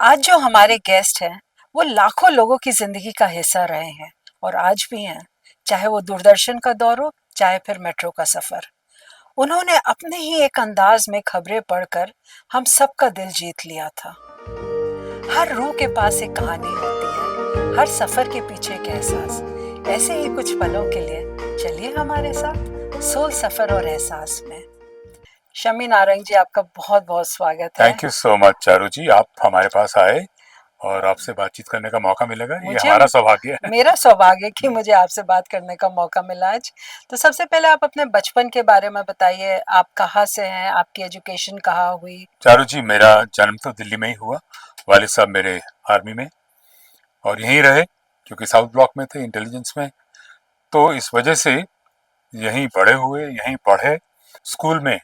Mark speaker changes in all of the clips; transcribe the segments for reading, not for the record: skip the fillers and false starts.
Speaker 1: आज जो हमारे गेस्ट हैं वो लाखों लोगों की जिंदगी का हिस्सा रहे हैं और आज भी हैं। चाहे वो दूरदर्शन का दौर हो, चाहे फिर मेट्रो का सफर। उन्होंने अपने ही एक अंदाज में खबरें पढ़कर हम सबका दिल जीत लिया था। हर रूह के पास एक कहानी होती है, हर सफर के पीछे एक एहसास। ऐसे ही कुछ पलों के लिए चलिए हमारे साथ सोल सफर और एहसास में। शमी नारंग जी, आपका बहुत बहुत स्वागत है।
Speaker 2: Thank you so much Charu ji, आप हमारे पास आए और आपसे बातचीत करने का मौका मिलेगा, ये
Speaker 1: मुझे
Speaker 2: हमारा सौभाग्य है।
Speaker 1: मेरा सौभाग्य कि मुझे आपसे बात करने का मौका मिला आज। तो सबसे पहले आप अपने बचपन के बारे में बताइए। आप कहाँ से हैं, आपकी एजुकेशन कहाँ हुई?
Speaker 2: चारू जी, मेरा जन्म तो दिल्ली में ही हुआ। वालिद साहब मेरे आर्मी में और यहीं रहे, क्योंकि साउथ ब्लॉक में थे इंटेलिजेंस में। तो इस वजह से यहीं बड़े हुए, यहीं पढ़े। स्कूल में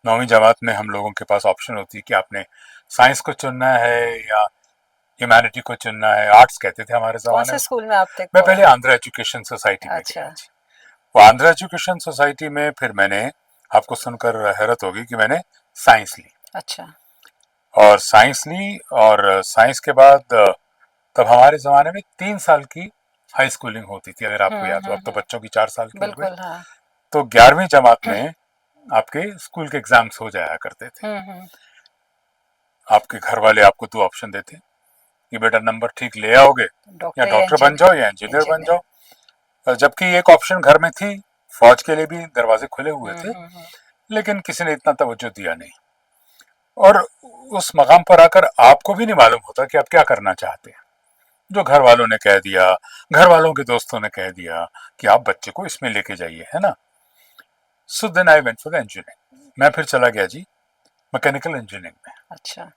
Speaker 2: 9वीं जमात में हम लोगों के पास ऑप्शन होती है कि आपने साइंस को चुनना है या ह्यूमैनिटी को चुनना है। आर्ट्स कहते थे हमारे
Speaker 1: कौन
Speaker 2: जमाने
Speaker 1: से
Speaker 2: में।
Speaker 1: स्कूल में आप थे?
Speaker 2: मैं पहले आंध्र एजुकेशन सोसाइटी में
Speaker 1: अच्छा।
Speaker 2: गया जी। वो आंध्र एजुकेशन सोसाइटी में फिर मैंने, आपको सुनकर हैरत होगी कि मैंने साइंस ली।
Speaker 1: अच्छा।
Speaker 2: और साइंस ली और साइंस के बाद तब हमारे ज़माने में 3 साल की हाई स्कूलिंग होती थी, अगर आपको याद हो। अब तो बच्चों की 4 साल की हो गई।
Speaker 1: बिल्कुल, हाँ।
Speaker 2: तो 11वीं जमात में आपके स्कूल के एग्जाम्स हो जाया करते थे।
Speaker 1: हम्म।
Speaker 2: आपके घर वाले आपको दो ऑप्शन देते कि बेटा नंबर ठीक ले आओगे, या
Speaker 1: डॉक्टर या
Speaker 2: डॉक्टर बन जाओ या इंजीनियर बन
Speaker 1: इंजीनियर।
Speaker 2: जाओ। जबकि एक ऑप्शन घर में थी, फौज के लिए भी दरवाजे खुले हुए थे,
Speaker 1: हम्म।
Speaker 2: लेकिन किसी ने इतना तवज्जो दिया नहीं। और उस मकाम पर आकर आपको भी नहीं मालूम होता कि आप क्या करना चाहते हैं। जो घर वालों ने कह दिया, घर वालों के दोस्तों ने कह दिया कि आप बच्चे को इसमें लेके जाइए, है ना। So then I went for the engineering. मैं फिर चला गया जी मैकेनिकल इंजीनियरिंग में।
Speaker 1: अच्छा।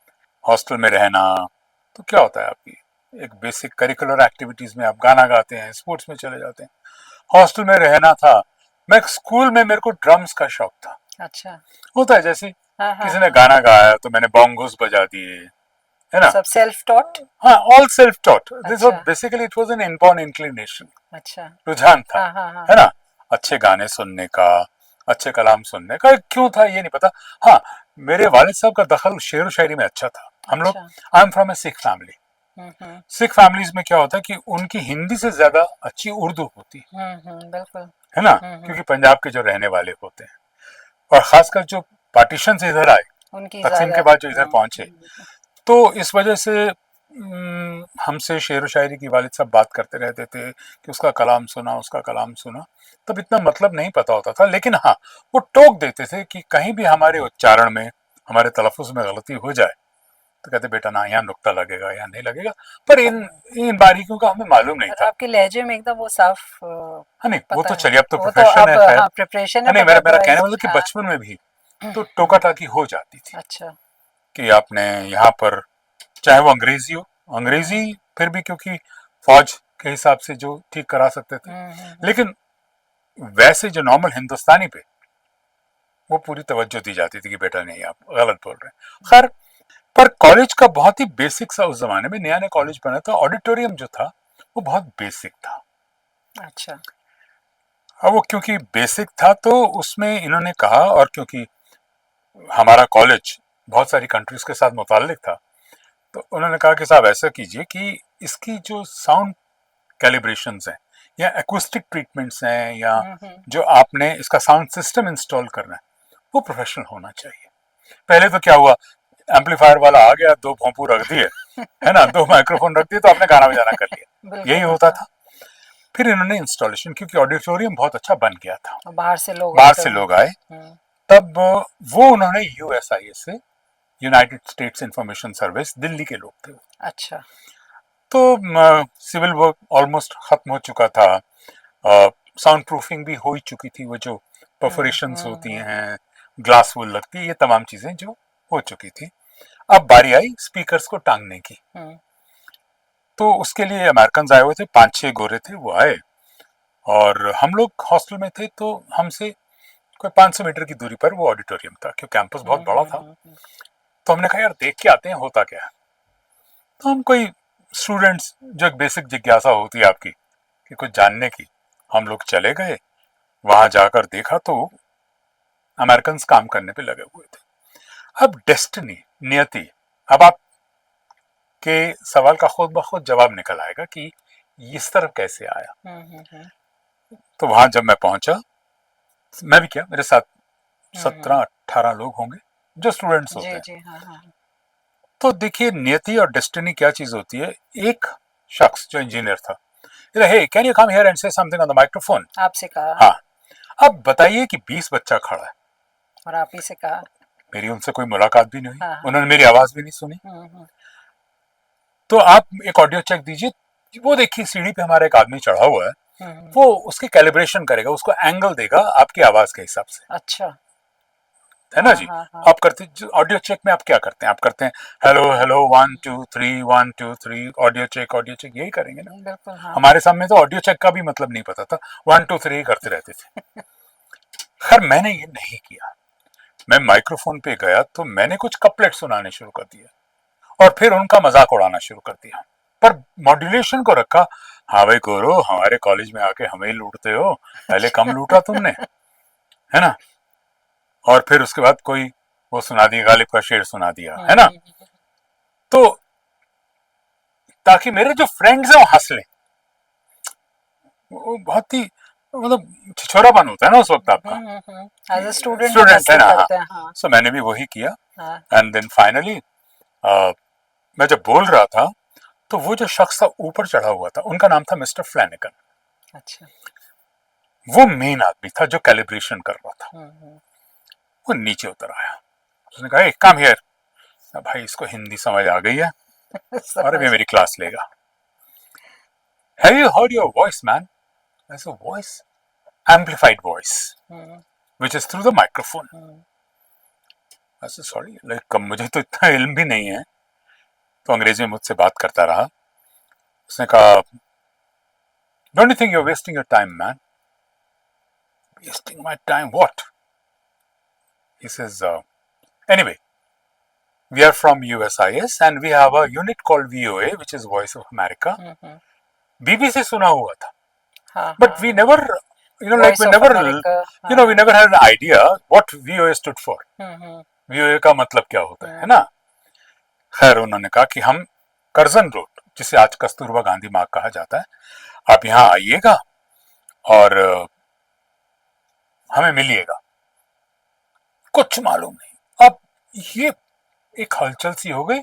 Speaker 2: हॉस्टल में रहना, तो क्या होता है आपकी एक बेसिक करिकुलर एक्टिविटीज में आप गाना गाते हैं, स्पोर्ट्स में चले जाते हैं। हॉस्टल में रहना था। मैं स्कूल में, मेरे को ड्रम्स का शौक था।
Speaker 1: अच्छा।
Speaker 2: होता है जैसे
Speaker 1: हाँ हाँ
Speaker 2: किसी ने
Speaker 1: हाँ।
Speaker 2: गाना गाया तो मैंने बॉन्गोस बजा दिए, है ना।
Speaker 1: सब सेल्फ टॉट?
Speaker 2: हाँ, all self taught. This was
Speaker 1: अच्छा।
Speaker 2: Basically, it was an inborn inclination,
Speaker 1: अच्छा।
Speaker 2: रुझान था,
Speaker 1: हाँ हाँ हाँ
Speaker 2: है
Speaker 1: हाँ।
Speaker 2: ना। अच्छे गाने सुनने का, अच्छे कलाम सुनने का, क्यों था ये नहीं पता। हाँ, मेरे वालिद साहब का दखल शेर व शायरी में अच्छा था। हम लोग,
Speaker 1: अच्छा।
Speaker 2: I am from A Sikh family.
Speaker 1: Hmm.
Speaker 2: Sikh families में क्या होता है कि उनकी हिंदी से ज्यादा अच्छी उर्दू होती
Speaker 1: बिल्कुल।
Speaker 2: है ना,
Speaker 1: हम्म।
Speaker 2: क्योंकि पंजाब के जो रहने वाले होते हैं, और खासकर जो पार्टीशन से इधर आए,
Speaker 1: उनकी
Speaker 2: तकसीम के
Speaker 1: ज्यादा।
Speaker 2: बाद जो इधर पहुंचे, तो इस वजह से हमसे शेर व शायरी की वालिद साहब बात करते रहते थे कि उसका कलाम सुना, उसका कलाम सुना। तब इतना मतलब नहीं पता होता था, लेकिन हाँ, वो टोक देते थे कि कहीं भी हमारे उच्चारण में, हमारे तलफ़ुज़ में गलती हो जाए तो कहते बेटा ना, यहाँ नुक्ता लगेगा, यहाँ नहीं लगेगा। पर इन इन बारीकियों का हमें मालूम नहीं
Speaker 1: और
Speaker 2: था।
Speaker 1: आपके लहजे में एकदम वो साफ
Speaker 2: हाँ नहीं, वो
Speaker 1: पता
Speaker 2: तो
Speaker 1: है।
Speaker 2: चलिए, अब तो
Speaker 1: वो तो
Speaker 2: प्रोफेशन
Speaker 1: अब,
Speaker 2: है, खैर।
Speaker 1: हाँ, प्रिपरेशन है
Speaker 2: हाँ नहीं,
Speaker 1: बट
Speaker 2: मेरा मेरा कहने
Speaker 1: अदरवाइज
Speaker 2: वाला कि
Speaker 1: हाँ।
Speaker 2: बचपन में भी तो टोका टाकी हो जाती थी
Speaker 1: अच्छा।
Speaker 2: कि आपने यहाँ पर, चाहे वो अंग्रेजी हो, अंग्रेजी फिर भी क्योंकि फौज के हिसाब से जो ठीक करा सकते थे,
Speaker 1: हम्म।
Speaker 2: लेकिन वैसे जो नॉर्मल हिंदुस्तानी पे वो पूरी तवज्जो दी जाती थी कि बेटा नहीं, आप गलत बोल रहे हैं। खैर, पर कॉलेज का बहुत ही बेसिक सा, उस जमाने में नया नया कॉलेज बना था, ऑडिटोरियम जो था वो बहुत बेसिक था।
Speaker 1: अच्छा।
Speaker 2: अब वो क्योंकि बेसिक था तो उसमें इन्होंने कहा, और क्योंकि हमारा कॉलेज बहुत सारी कंट्रीज के साथ मुताल्लिक था, तो उन्होंने कहा कि साहब ऐसा कीजिए कि इसकी जो साउंड कैलिब्रेशंस हैं या एक्विस्टिक ट्रीटमेंट्स हैं, या
Speaker 1: हम्म।
Speaker 2: जो आपने इसका साउंड सिस्टम इंस्टॉल करना है, वो प्रोफेशनल होना चाहिए। पहले तो क्या हुआ, एम्पलीफायर वाला आ गया, दो भोंपू रख दिए, है ना, दो माइक्रोफोन रख दिए, तो आपने गाना बजाना कर लिया, यही
Speaker 1: बिल्कुल,
Speaker 2: होता
Speaker 1: हाँ।
Speaker 2: था। फिर इन्होंने इंस्टॉलेशन, क्योंकि ऑडिटोरियम बहुत अच्छा बन गया था,
Speaker 1: और बाहर से लोग
Speaker 2: बाहर
Speaker 1: आते
Speaker 2: से
Speaker 1: होंगे।
Speaker 2: लोग आए,
Speaker 1: हम्म।
Speaker 2: तब वो उन्होंने यूएसआईएस से, United states information service, Delhi के लोग थे।
Speaker 1: अच्छा।
Speaker 2: तो सिविल वर्क ऑलमोस्ट खत्म हो चुका था, साउंड प्रूफिंग भी हो ही चुकी थी, वो जो परफोरेशंस होती
Speaker 1: हम्म।
Speaker 2: हैं, ग्लास वुल लगती है, ये तमाम चीजें जो हो चुकी थी। अब बारी आई स्पीकर्स को टांगने की।
Speaker 1: हम्म।
Speaker 2: तो उसके लिए अमेरिकन आए हुए थे, 5-6 गोरे थे, वो आए, और हम लोग हॉस्टल में थे, तो हमसे कोई 500 मीटर की दूरी पर वो ऑडिटोरियम था, क्योंकि कैंपस बहुत बड़ा था।
Speaker 1: हम्म।
Speaker 2: तो हमने कहा यार देख के आते हैं होता क्या है। तो हम कोई स्टूडेंट्स, जो एक बेसिक जिज्ञासा होती है आपकी कि कुछ जानने की, हम लोग चले गए। वहां जाकर देखा तो अमेरिकन काम करने पे लगे हुए थे। अब डेस्टिनी, नियति, अब आप कि सवाल का खुद ब खुद जवाब निकल आएगा कि इस तरफ कैसे आया। तो वहां जब मैं पहुंचा, मैं भी क्या, मेरे साथ 17-18 लोग होंगे जो स्टूडेंट्स होते
Speaker 1: जी
Speaker 2: हैं।
Speaker 1: जी हाँ हाँ
Speaker 2: तो देखिए नियति और डेस्टिनी क्या चीज होती है। एक शख्स जो इंजीनियर था, hey can you come here and say something on the microphone.
Speaker 1: आपसे कहा
Speaker 2: हाँ, अब बताइए कि 20 बच्चा खड़ा है,
Speaker 1: और आप ही से कहा।
Speaker 2: मेरी उनसे कोई मुलाकात भी नहीं हुई,
Speaker 1: हाँ हाँ
Speaker 2: उन्होंने मेरी आवाज भी नहीं सुनी।
Speaker 1: हम्म
Speaker 2: तो आप एक ऑडियो चेक दीजिए, वो देखिए सीढ़ी पे हमारा एक आदमी चढ़ा हुआ है,
Speaker 1: हम्म,
Speaker 2: वो उसकी कैलिब्रेशन करेगा, उसको एंगल देगा आपकी आवाज के हिसाब से,
Speaker 1: अच्छा
Speaker 2: है ना
Speaker 1: हाँ
Speaker 2: जी।
Speaker 1: हाँ हाँ
Speaker 2: आप करते ऑडियो चेक में आप क्या करते हैं, आप करते हैं हेलो हेलो 1 2 3 1 2 3 ऑडियो चेक यही करेंगे ना।
Speaker 1: बिल्कुल हाँ
Speaker 2: हमारे सामने तो ऑडियो चेक का भी मतलब नहीं पता था, 1 2 3 करते रहते थे। खैर मैंने ये नहीं किया, मैं माइक्रोफोन पे गया तो मैंने कुछ कपलेट सुनाने शुरू कर दिए और फिर उनका मजाक उड़ाना शुरू कर दिया, पर मॉड्यूलेशन को रखा। हाँ भाई गोरो, हमारे कॉलेज में आके हमें ही लूटते हो, पहले कम लूटा तुमने, है ना। और फिर उसके बाद कोई वो सुना दिया, गालिब का शेर सुना दिया, है ना।
Speaker 1: हम्म,
Speaker 2: तो ताकि मेरे जो फ्रेंड्स हैं वो हंस लें, वो बहुत ही मतलब छिछोरापन होता है ना उस वक्त आपका,
Speaker 1: एज अ स्टूडेंट आप
Speaker 2: स्टूडेंट है
Speaker 1: ऐसे
Speaker 2: ना। हाँ,
Speaker 1: करते हैं हाँ
Speaker 2: सो मैंने भी वही किया।
Speaker 1: हाँ
Speaker 2: एंड देन फाइनली मैं जब बोल रहा था तो वो जो शख्स था ऊपर चढ़ा हुआ था, उनका नाम था मिस्टर फ्लैनिगन।
Speaker 1: अच्छा
Speaker 2: वो मेन आदमी था जो कैलिब्रेशन कर रहा था।
Speaker 1: हम्म
Speaker 2: वो नीचे उतर आया, उसने कहा कम हियर। भाई इसको हिंदी समझ आ गई है और
Speaker 1: समझ
Speaker 2: अभी मेरी क्लास लेगा। Have you heard your voice man? ऐसा voice, amplified voice
Speaker 1: hmm
Speaker 2: which is through the microphone.
Speaker 1: Hmm
Speaker 2: ऐसे सॉरी लाइक मुझे तो इतना इल्म भी नहीं है, तो अंग्रेजी में मुझसे बात करता रहा। उसने कहा don't you think you are wasting your time man? Wasting my time what? He says anyway, we are from USIS and we have a unit called VOA which is Voice of America.
Speaker 1: Hmm,
Speaker 2: BBC सुना हुआ था,
Speaker 1: हाँ
Speaker 2: but
Speaker 1: हाँ
Speaker 2: we
Speaker 1: हाँ
Speaker 2: never, like
Speaker 1: voice
Speaker 2: we
Speaker 1: of
Speaker 2: never,
Speaker 1: America हाँ
Speaker 2: we
Speaker 1: हाँ
Speaker 2: never had an idea what VOA stood for.
Speaker 1: Hmm
Speaker 2: VOA का मतलब क्या होता है
Speaker 1: हम्म
Speaker 2: ना। खैर उन्होंने कहा कि हम करजन रोड, जिसे आज कस्तूरबा गांधी मार्ग कहा जाता है, आप यहाँ आइएगा और हमें मिलिएगा। कुछ मालूम नहीं, अब ये एक हलचल सी हो गई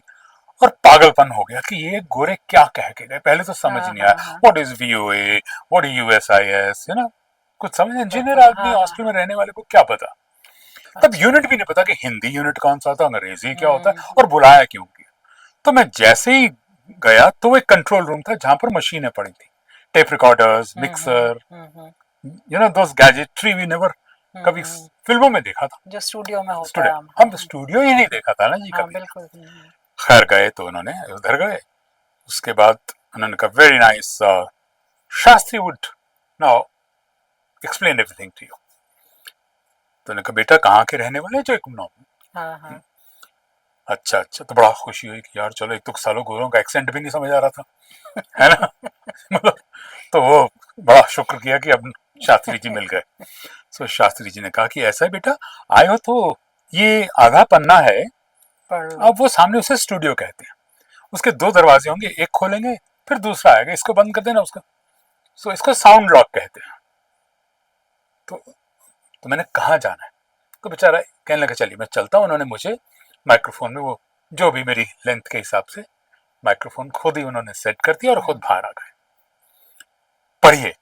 Speaker 2: और पागलपन हो गया कि ये गोरे क्या कह के गए। पहले तो समझ
Speaker 1: हाँ
Speaker 2: नहीं आया
Speaker 1: हाँ हाँ
Speaker 2: what is VOA, what is यूएसआईएस, है ना। कुछ समझ, इंजीनियर
Speaker 1: बिल्कुल
Speaker 2: आदमी
Speaker 1: हाँ हाँ
Speaker 2: हॉस्टल में
Speaker 1: हाँ
Speaker 2: रहने वाले को क्या पता। तब
Speaker 1: अच्छा
Speaker 2: यूनिट भी नहीं पता कि हिंदी यूनिट कौन सा होता है, अंग्रेजी क्या होता है
Speaker 1: हम्म
Speaker 2: और बुलाया क्यों किया। तो मैं जैसे ही गया तो वो एक कंट्रोल रूम था जहां पर मशीनें पड़ी थी, tape recorders, mixer,
Speaker 1: hmm
Speaker 2: those gadgetry we never कभी
Speaker 1: हम्म
Speaker 2: फिल्मों में देखा था।
Speaker 1: जो स्टूडियो में होता है
Speaker 2: स्टूडेंट,
Speaker 1: हम
Speaker 2: हम स्टूडियो ही नहीं देखा था ना जी
Speaker 1: हाँ
Speaker 2: कभी।
Speaker 1: बिल्कुल
Speaker 2: खैर गए तो उन्होंने उधर गए, उसके बाद उन्होंने कहा very nice, Shastri would now explain everything to you. तो उन्होंने कहा बेटा कहाँ के रहने वाले, जो एक नौ।
Speaker 1: हाँ हाँ
Speaker 2: अच्छा अच्छा, तो बड़ा खुशी हुई कि यार चलो, एक तो सालों गोरों का एक्सेंट भी नहीं समझ आ रहा था, है ना। मतलब तो वो बड़ा शुक्र किया कि अब शास्त्री जी मिल गए। सो शास्त्री जी ने कहा कि ऐसा है बेटा, आए हो तो ये आधा पन्ना है,
Speaker 1: पढ़ लो
Speaker 2: अब वो सामने उसे स्टूडियो कहते हैं, उसके दो दरवाजे होंगे, एक खोलेंगे फिर दूसरा आएगा, इसको बंद कर देना उसका। सो इसको साउंड लॉक कहते हैं। तो मैंने कहाँ जाना है, तो बेचारा कहने लगा चलिए मैं चलता हूँ। उन्होंने मुझे माइक्रोफोन में वो जो भी मेरी लेंथ के हिसाब से माइक्रोफोन खुद ही उन्होंने सेट कर दिया और खुद बाहर आ गए। पढ़िए।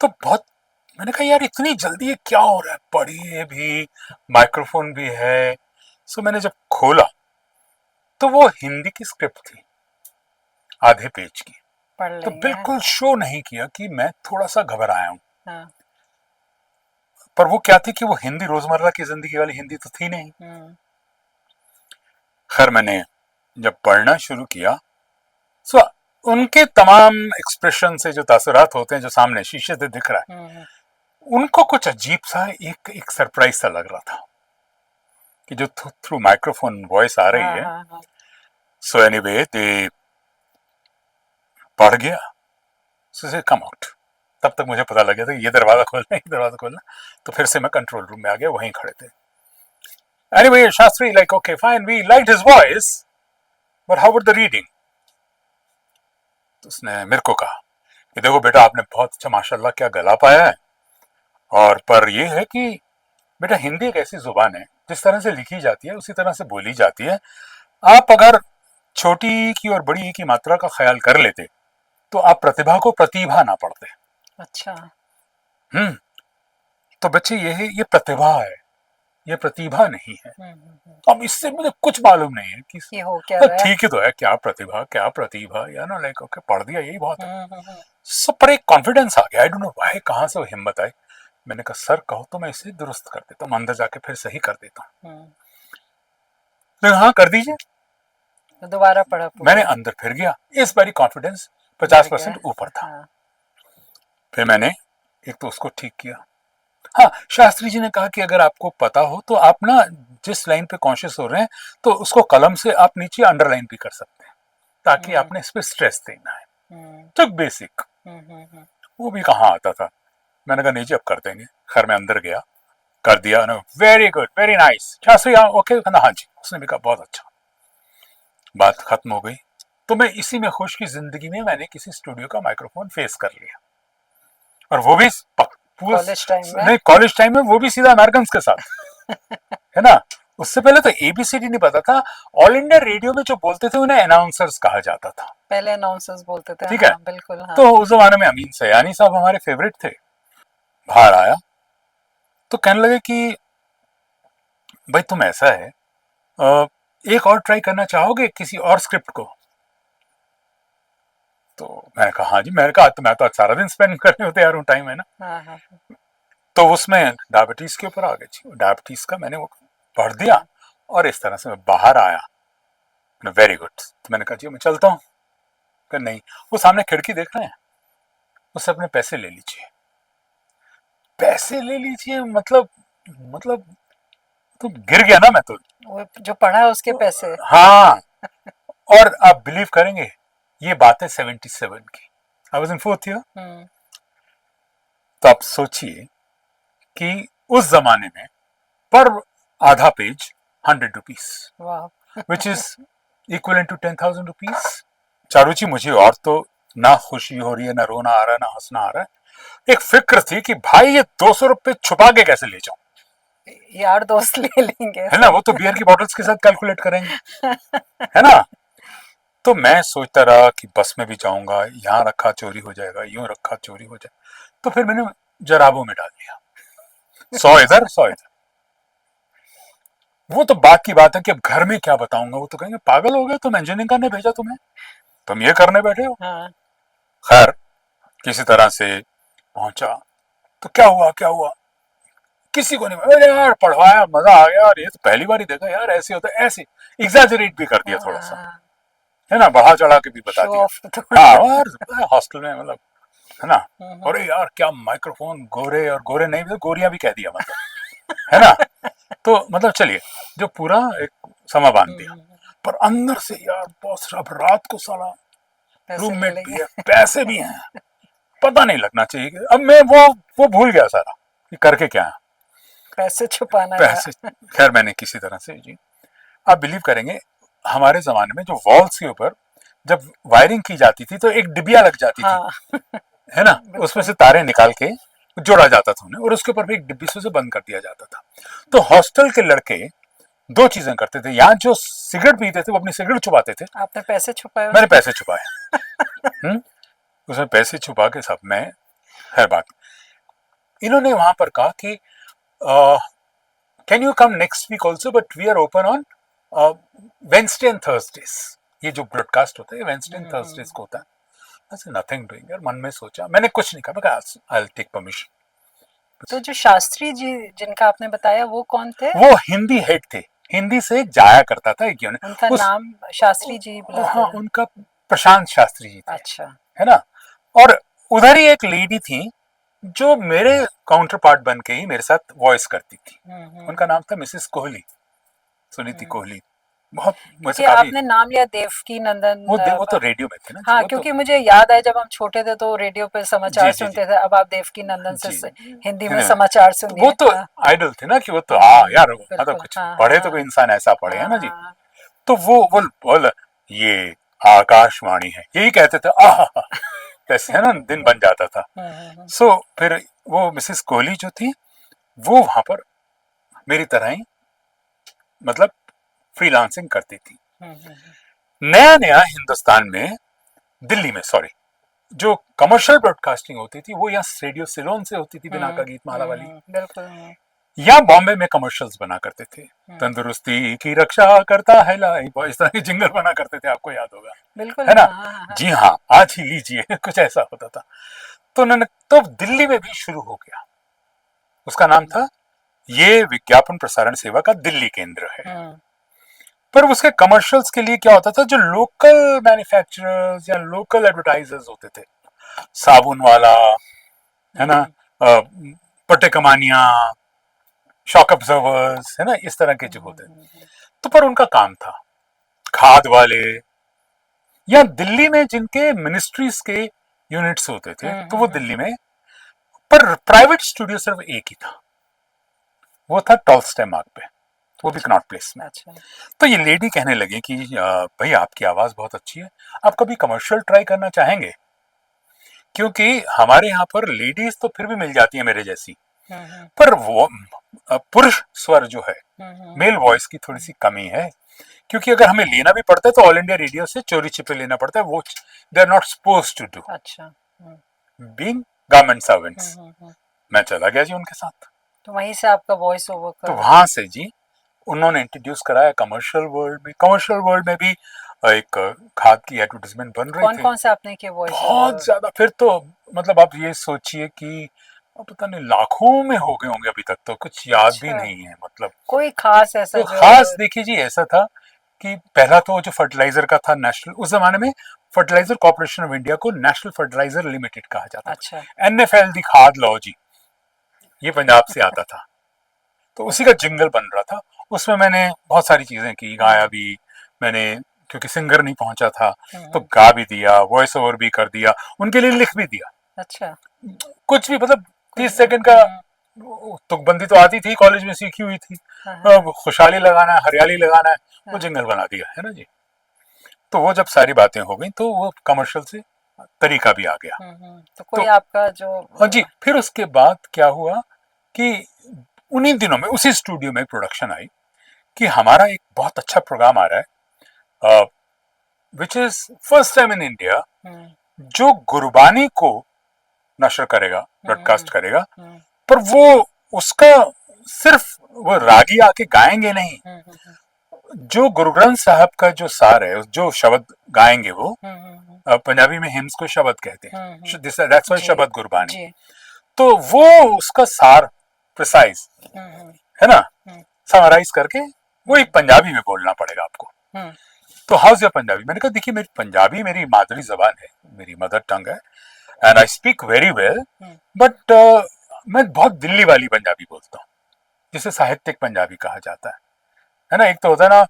Speaker 2: तो बहुत, मैंने कहा यार इतनी जल्दी ये क्या हो रहा है, पढ़िए भी, माइक्रोफोन भी है। सो मैंने जब खोला तो वो हिंदी की स्क्रिप्ट थी, आधे पेज की।
Speaker 1: पढ़
Speaker 2: तो
Speaker 1: लेंगे
Speaker 2: बिल्कुल शो नहीं किया कि मैं थोड़ा सा घबराया हूं,
Speaker 1: हाँ
Speaker 2: पर वो क्या थी कि वो हिंदी रोजमर्रा की जिंदगी वाली हिंदी तो थी नहीं।
Speaker 1: हम्म
Speaker 2: खैर मैंने जब पढ़ना शुरू किया, सो उनके तमाम एक्सप्रेशन से जो तासुरात होते हैं, जो सामने शीशे से दिख रहा
Speaker 1: हम्म
Speaker 2: है, उनको कुछ अजीब सा एक सरप्राइज सा लग रहा था कि जो थ्रू माइक्रोफोन वॉइस आ रही
Speaker 1: हाँ
Speaker 2: है।
Speaker 1: हाँ हाँ
Speaker 2: सो एनीवे दे पढ़ गया, सो से कम आउट। तब तक मुझे पता लग गया था ये दरवाजा खोलना, ये दरवाजा खोलना। तो फिर से मैं कंट्रोल रूम में आ गया, वहीं खड़े थे। Anyway Shastri like okay fine, we liked his voice, but how about the reading? तो उसने मेरे को कहा कि देखो बेटा, आपने बहुत अच्छा माशाल्लाह क्या गला पाया है, और पर ये है कि बेटा हिंदी एक ऐसी जुबान है जिस तरह से लिखी जाती है उसी तरह से बोली जाती है। आप अगर छोटी ई की और बड़ी ई की मात्रा का ख्याल कर लेते तो आप प्रतिभा को प्रतिभा ना पढ़ते।
Speaker 1: अच्छा।
Speaker 2: हम्म। तो बच्चे ये प्रतिभा है, ये प्रतिभा नहीं है। अब इससे मुझे कुछ मालूम नहीं है कि
Speaker 1: ये हो क्या रहा है।
Speaker 2: ठीक ही तो है, क्या प्रतिभा क्या प्रतिभा, या ना, लाइक ओके पढ़ दिया यही बहुत है।
Speaker 1: हम्म।
Speaker 2: सब पर एक कॉन्फिडेंस आ गया, आई डोंट नो व्हाई, कहाँ से वो हिम्मत आई। मैंने कहा सर कहो तो मैं इसे दुरुस्त कर देता हूँ, अंदर जाके फिर सही कर देता हूँ। लेकिन हाँ कर दीजिए।
Speaker 1: तो दोबारा पढ़ा पूरा।
Speaker 2: मैंने अंदर फिर गया, इस बारी कॉन्फिडेंस
Speaker 1: बढ़
Speaker 2: 50%
Speaker 1: गया।
Speaker 2: ऊपर था।
Speaker 1: हाँ।
Speaker 2: फिर मैंने एक तो उसको ठीक किया। हाँ, शास्त्री जी ने कहा कि अगर आपको पता हो तो आप ना जिस लाइन पे कॉन्शियस हो रहे हैं तो उसको कलम से आप नीचे अंडरलाइन भी कर सकते हैं, ताकि आपने इस पे स्ट्रेस देना है। तो बेसिक वो भी कहाँ आता था। मैंने कहा नहीं जी अब कर देंगे। खैर मैं अंदर गया, कर दिया। Very good, very nice Shastri, okay कहना हाँ जी। उसने भी कहा बहुत अच्छा। बात खत्म हो गई। तो मैं इसी में खुश की जिंदगी में मैंने किसी स्टूडियो का माइक्रोफोन फेस कर लिया, और वो भी
Speaker 1: कॉलेज टाइम में।
Speaker 2: नहीं, कॉलेज टाइम में, वो भी सीधा अमेरिकन के साथ है ना। उससे पहले तो एबीसीडी नहीं पता था। ऑल इंडिया रेडियो में जो बोलते थे उन्हें अनाउंसर्स कहा जाता था।
Speaker 1: पहले अनाउंसर्स बोलते थे।
Speaker 2: ठीक है।
Speaker 1: हाँ, बिल्कुल। हाँ।
Speaker 2: तो उस जमाने में अमीन सयानी साहब हमारे फेवरेट थे। बाहर आया तो कहने लगे कि भाई तुम ऐसा है, एक और ट्राई करना चाहोगे किसी और स्क्रिप्ट को। तो मैंने कहा हाँ जी। मैंने कहा तो मैं तो आज सारा दिन स्पेंड करने को तैयार हूँ, टाइम है ना।
Speaker 1: हाँ हाँ।
Speaker 2: तो उसमें डायबिटीज के ऊपर आ गई थी, डायबिटीज का मैंने वो पढ़ दिया, और इस तरह से मैं बाहर आया। Very good. तो मैंने कहा जी मैं चलता हूँ। नहीं, वो सामने खिड़की देख रहे हैं, उससे अपने पैसे ले लीजिए। पैसे ले लीजिए मतलब तो गिर गया ना मैं तो।
Speaker 1: वो जो पढ़ा है उसके पैसे।
Speaker 2: हाँ। और आप बिलीव करेंगे, ये बात है 77 की। I was in 4th year. तो आप सोचिए कि उस जमाने में पर आधा पेज 100 रुपीज,
Speaker 1: वाह।
Speaker 2: Which is equal to 10,000 rupees. Charu ji मुझे और तो ना खुशी हो रही है, ना रोना आ रहा है, ना हंसना आ रहा है। एक फिक्र थी कि भाई ये 200 रुपए छुपा के कैसे ले जाऊं।
Speaker 1: यार दोस्त ले लेंगे
Speaker 2: है ना, वो तो बियर की बॉटल्स के साथ कैलकुलेट करेंगे, है ना। तो मैं सोचता रहा कि बस में भी जाऊंगा, यहाँ रखा चोरी हो जाएगा, यूं रखा चोरी हो जाए। तो फिर मैंने जराबों में डाल दिया, 100 इधर 100 इधर। वो तो बात की बात है कि अब घर में क्या बताऊंगा। वो तो कहेंगे पागल हो गए तुम, इंजीनियरिंग करने भेजा तुम्हें, तुम ये करने बैठे हो।
Speaker 1: हाँ।
Speaker 2: खैर किसी तरह से पहुंचा। तो क्या हुआ क्या हुआ, किसी को नहीं। अरे यार पढ़वाया, मजा आ गया, और ये तो पहली बार ही देखा यार, ऐसे होता है। ऐसे एग्जैजरेट भी कर दिया थोड़ा सा, है ना, बढ़ा चढ़ा के भी बता
Speaker 1: शो
Speaker 2: दिया।
Speaker 1: ऑफ थोड़ा।
Speaker 2: हाँ, और हॉस्टल में मतलब, है ना। अरे यार क्या माइक्रोफोन, गोरे, और गोरे नहीं तो गोरियां भी कह दिया मतलब, है ना। तो मतलब चलिए, जो पूरा एक समा बांध दिया। पर अंदर से यार बॉस अब रात को साला
Speaker 1: पैसे
Speaker 2: रूममेट
Speaker 1: मिलेंगे।
Speaker 2: भी है, पैसे भी हैं, पता नहीं लगना चाहिए कि अब मैं वो भूल गया सारा कि करके क्या है।
Speaker 1: पैसे छुपाना
Speaker 2: पैसे,
Speaker 1: था।
Speaker 2: खैर मैंने किसी तरह से जी। आप बिलीव करेंगे, हमारे जमाने में जो वॉल्स के ऊपर जब वायरिंग की जाती थी तो एक डिबिया लग जाती थी,
Speaker 1: हाँ।
Speaker 2: है ना, उसमें से तारे निकाल के जोड़ा जाता था उन्हें, और उसके ऊपर भी एक डिब्बी से बंद कर दिया जाता था। तो हॉस्टल के लड़के दो चीजें करते थे। यहाँ जो सिगरेट पीते थे वो अपनी सिगरेट छुपाते थे,
Speaker 1: आपने पैसे छुपाए
Speaker 2: मैंने
Speaker 1: उसमें?
Speaker 2: पैसे छुपाए। उसमें पैसे छुपा के सब में, हर बात। इन्होंने वहां पर कहा कि can you come next week also, but we are open on Wednesday and Thursdays. ये जो ब्रॉडकास्ट होता है वेंसडे एंड थर्सडेज को होता है। ऐसे नथिंग डूइंग यार, मन में सोचा, मैंने कुछ नहीं कहा, आई विल टेक परमिशन।
Speaker 1: तो जो शास्त्री जी जिनका आपने बताया वो कौन थे?
Speaker 2: वो हिंदी हेड थे, हिंदी से जाया करता था एक यूनिट।
Speaker 1: उनका
Speaker 2: उस
Speaker 1: नाम शास्त्री जी बुलाते
Speaker 2: हाँ,
Speaker 1: थे?
Speaker 2: उनका प्रशांत शास्त्री जी थे,
Speaker 1: अच्छा।
Speaker 2: है ना। और उधर ही एक लेडी थी जो मेरे काउंटर पार्ट बन के ही मेरे साथ वॉइस करती थी। उनका नाम था मिसेस कोहली, सुनीति कोहली। बहुत मुझसे
Speaker 1: क्योंकि
Speaker 2: काफी,
Speaker 1: आपने नाम लिया देवकी नंदन।
Speaker 2: वो तो रेडियो में थे ना जी,
Speaker 1: हाँ,
Speaker 2: वो तो
Speaker 1: क्योंकि मुझे याद है जब हम छोटे थे तो रेडियो पे समाचार
Speaker 2: जी जी जी
Speaker 1: सुनते थे। अब आप देवकी नंदन से
Speaker 2: जी
Speaker 1: हिंदी में
Speaker 2: हिंदी में।
Speaker 1: समाचार
Speaker 2: तो वो
Speaker 1: सुनिए।
Speaker 2: तो
Speaker 1: हाँ।
Speaker 2: आइडल थे ना, कि वो तो हाँ यार, मतलब
Speaker 1: बिल्कुल।
Speaker 2: कुछ
Speaker 1: हाँ
Speaker 2: पढ़े तो
Speaker 1: हाँ
Speaker 2: कोई इंसान ऐसा पढ़े, है ना जी।
Speaker 1: हाँ।
Speaker 2: तो वो बोल ये आकाशवाणी है, यही कहते थे। आह, कैसे है ना, दिन बन जाता था। सो फिर वो मिसेस कोहली जो थी वो वहां पर मेरी तरह ही मतलब फ्रीलांसिंग करती थी। नया नया हिंदुस्तान में, दिल्ली में सॉरी, जो कमर्शियल ब्रॉडकास्टिंग होती थी वो यहाँ रेडियो सिलोन से होती थी, बिना का गीत माला वाली।
Speaker 1: बिल्कुल।
Speaker 2: यहाँ बॉम्बे में कमर्शियल्स बना करते थे, तंदुरुस्ती की रक्षा करता है लाई बॉय, इस तरह के जिंगल बना करते थे, आपको याद होगा,
Speaker 1: बिल्कुल।
Speaker 2: है ना?
Speaker 1: हाँ।
Speaker 2: जी हाँ, आज ही लीजिए कुछ ऐसा होता था। तो उन्होंने तो दिल्ली में भी शुरू हो गया, उसका नाम था ये विज्ञापन प्रसारण सेवा का दिल्ली केंद्र है। पर उसके कमर्शियल्स के लिए क्या होता था, जो लोकल मैन्युफैक्चरर्स या लोकल एडवर्टाइजर्स होते थे, साबुन वाला, है ना, पट्टे कमानिया, शॉक ऑब्जर्वर्स, है ना, इस तरह के जो होते, तो पर उनका काम था खाद वाले, या दिल्ली में जिनके मिनिस्ट्रीज के यूनिट्स होते थे तो वो दिल्ली में, पर प्राइवेट स्टूडियो सिर्फ एक ही था, वो था टॉल्स्टॉय मार्ग पे, वो भी कनॉट प्लेस में। तो ये लेडी कहने लगी कि भाई आपकी आवाज बहुत अच्छी है, आप कभी कमर्शियल ट्राई करना चाहेंगे? क्योंकि हमारे यहाँ पर लेडीज तो फिर भी मिल जाती है मेरे जैसी, पर वो पुरुष स्वर जो है, मेल वॉइस की थोड़ी सी कमी है, क्योंकि अगर हमें लेना भी पड़ता है तो ऑल इंडिया रेडियो से चोरी छिपे लेना पड़ता है, वो they are not suppose to do,
Speaker 1: अच्छा।
Speaker 2: Being government servants. मैं चला गया जी उनके साथ,
Speaker 1: तो वहीं से आपका वॉइस ओवर
Speaker 2: तो वहां से जी उन्होंने इंट्रोड्यूस कराया कमर्शियल वर्ल्ड में। कमर्शियल वर्ल्ड में भी एक खाद की एडवर्टाइजमेंट बन रही थी।
Speaker 1: कौन से आपने किए वॉइस ओवर?
Speaker 2: बहुत ज्यादा, फिर तो मतलब आप ये सोचिए कि पता नहीं लाखों में हो गए होंगे अभी तक, तो कुछ याद भी नहीं है, मतलब
Speaker 1: कोई खास ऐसा
Speaker 2: तो
Speaker 1: जो
Speaker 2: खास देखिए जी ऐसा था कि पहला तो जो फर्टिलाइजर का था नेशनल, उस जमाने में फर्टिलाइजर कॉर्पोरेशन ऑफ इंडिया को नेशनल फर्टिलाइजर लिमिटेड कहा जाता
Speaker 1: अच्छा।
Speaker 2: था। एनएफएल दी खाद लो जी, ये पंजाब से आता था, तो उसी का जिंगल बन रहा था। उसमें मैंने बहुत सारी चीजें की, गाया भी मैंने, क्योंकि सिंगर नहीं पहुंचा था तो गा भी दिया, वॉइस ओवर भी कर दिया, उनके लिए लिख भी दिया।
Speaker 1: अच्छा।
Speaker 2: कुछ भी मतलब 30 सेकंड का तुकबंदी तो आती थी, कॉलेज में सीखी हुई थी, खुशहाली लगाना है, हरियाली लगाना है, वो जिंगल बना दिया, है ना जी। तो वो जब सारी बातें हो गई तो वो कमर्शियल से तरीका भी आ गया।
Speaker 1: तो कोई आपका जो
Speaker 2: हाँ जी, फिर उसके बाद क्या हुआ कि उन्हीं दिनों में उसी स्टूडियो में प्रोडक्शन आई कि हमारा एक बहुत अच्छा प्रोग्राम आ रहा है, which is first time in India, जो गुरबानी को नशर करेगा, ब्रॉडकास्ट करेगा, पर वो उसका सिर्फ वो रागी आके गाएंगे नहीं, जो गुरु ग्रंथ साहब का जो सार है, जो शब्द गाएंगे वो, पंजाबी में हिम्स को शब्द कहते हैं, दैट्स व्हाई शब्द गुरबानी, तो वो उसका सार प्रिसाइज, है ना, समराइज करके वो एक पंजाबी में बोलना पड़ेगा आपको। तो हाउस या पंजाबी, मैंने कहा देखिए मेरी पंजाबी मेरी मादरी जबान है, मेरी मदर टंग है, and I speak very well, but मैं बहुत दिल्ली वाली पंजाबी बोलता हूँ, जिसे साहित्यिक पंजाबी कहा जाता है ना। एक तो होता है ना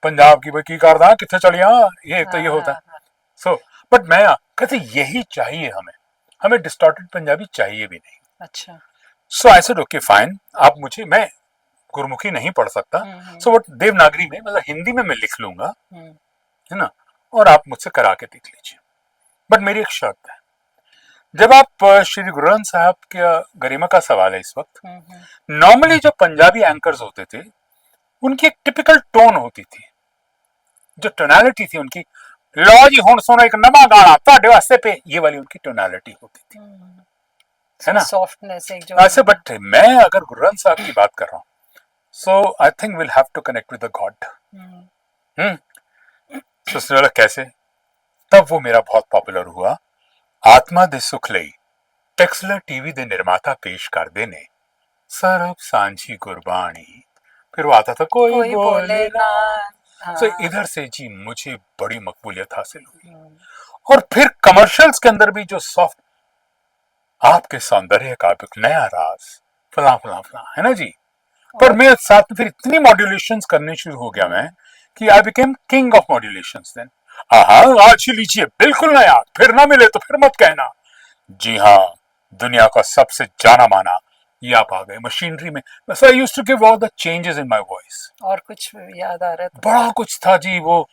Speaker 2: पंजाब की, भाई की करदा किथे चलिया, ये तो ये होता है। सो बट मैं कहते यही चाहिए हमें, हमें डिस्टॉर्टेड पंजाबी चाहिए भी नहीं।
Speaker 1: अच्छा।
Speaker 2: सो आई सेड ओके फाइन, आप मुझे, मैं गुरमुखी नहीं पढ़ सकता, सो व्हाट देवनागरी में, मतलब हिंदी में मैं लिख लूंगा, है ना, और आप मुझसे करा के देख लीजिए, बट मेरी एक शर्त है। जब आप श्री गुरु ग्रंथ साहब के गरिमा का सवाल है इस वक्त, नॉर्मली जो पंजाबी एंकर्स होते थे उनकी एक टिपिकल टोन होती थी, जो टोनैलिटी थी उनकी, लो जी हुण सुनो एक नवा गाना तुहाडे वास्ते पे, ये वाली उनकी टोनैलिटी होती थी, है ना,
Speaker 1: सॉफ्टनेस एक जो
Speaker 2: ऐसे। बट मैं अगर गुरु ग्रंथ साहब की बात कर रहा हूँ, so I think will have to connect with the God. सोचने वाला कैसे, तब वो मेरा बहुत पॉपुलर हुआ, आत्मा दे सुख लई टेक्सला टीवी दे निर्माता पेश कर देने सरब सांझी गुरबाणी, फिर वो आता था कोई बोले ना। तो इधर से जी मुझे बड़ी मकबूलियत हासिल हुई, और फिर कमर्शियल्स के अंदर भी जो सॉफ्ट, आपके सौंदर्य का एक नया राज, फला फला फला, है ना जी। पर मेरे साथ में फिर इतनी मॉड्यूलेशंस करने शुरू हो गया मैं कि I became king of modulations then. हाँ आज ही लीजिए, बिल्कुल नया, फिर ना मिले तो फिर मत कहना। जी हाँ, दुनिया का सबसे जाना माना ये आप आ गए मशीनरी में। So I used to give all the changes in my voice.
Speaker 1: और कुछ याद आ रहा है तो
Speaker 2: बड़ा कुछ था जी, वो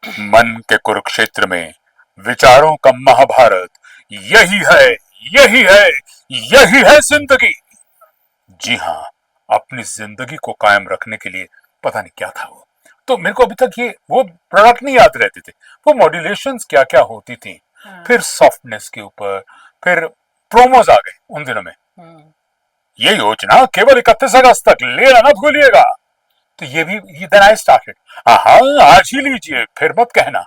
Speaker 2: मन के कुरुक्षेत्र में विचारों का महाभारत, यही है, यही है, यही है जिंदगी। जी हाँ, अपनी जिंदगी को कायम रखने के लिए पता नहीं क्या था वो। तो मेरे को अभी तक ये वो प्रोडक्ट नहीं याद रहते थे, वो मॉड्यूलेशंस क्या क्या होती थी। फिर सॉफ्टनेस के ऊपर, फिर प्रोमोज आ गए उन दिनों में। ये योजना केवल 31 अगस्त तक, लेना ना भूलिएगा। तो ये भी देन आई स्टार्टेड, हाँ आज ही लीजिए, फिर मत कहना।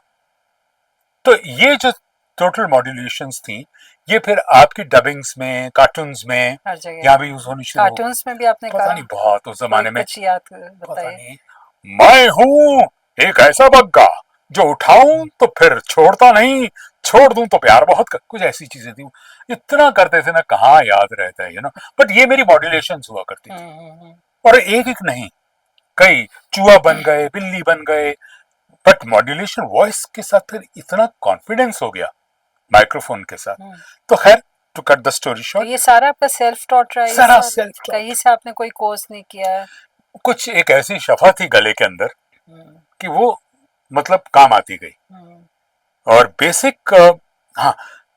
Speaker 2: तो ये जो टोटल मॉड्यूलेशंस थी, ये फिर आपकी डबिंग्स में, कार्टून्स में,
Speaker 1: हर जगह
Speaker 2: यहाँ भी यूज होनी शुरू हो गई।
Speaker 1: कार्टून्स में भी आपने
Speaker 2: पता
Speaker 1: कहा,
Speaker 2: नहीं, बहुत उस जमाने में।
Speaker 1: कुछ याद
Speaker 2: पता
Speaker 1: बताइए।
Speaker 2: नहीं, मैं हूं एक ऐसा बग्गा जो उठाऊं तो फिर छोड़ता नहीं, छोड़ दूं तो प्यार बहुत कर, कुछ ऐसी चीजें थी। इतना करते थे ना, कहाँ याद रहता है, बट ये मेरी मॉड्यूलेशन हुआ करती थी। और एक एक नहीं, कई चूहा बन गए, बिल्ली बन गए, बट मॉड्यूलेशन वॉइस के साथ फिर इतना कॉन्फिडेंस हो गया माइक्रोफोन के साथ। तो खैर, टू कट द स्टोरी
Speaker 1: तो
Speaker 2: शॉर्ट,
Speaker 1: ये सारा आपका सेल्फ टॉट रहा है,
Speaker 2: सारा सेल्फ टॉट।
Speaker 1: कहीं से आपने कोई कोर्स नहीं किया है?
Speaker 2: कुछ एक ऐसी शफा थी गले के अंदर कि वो मतलब काम आती गई। और बेसिक, हाँ,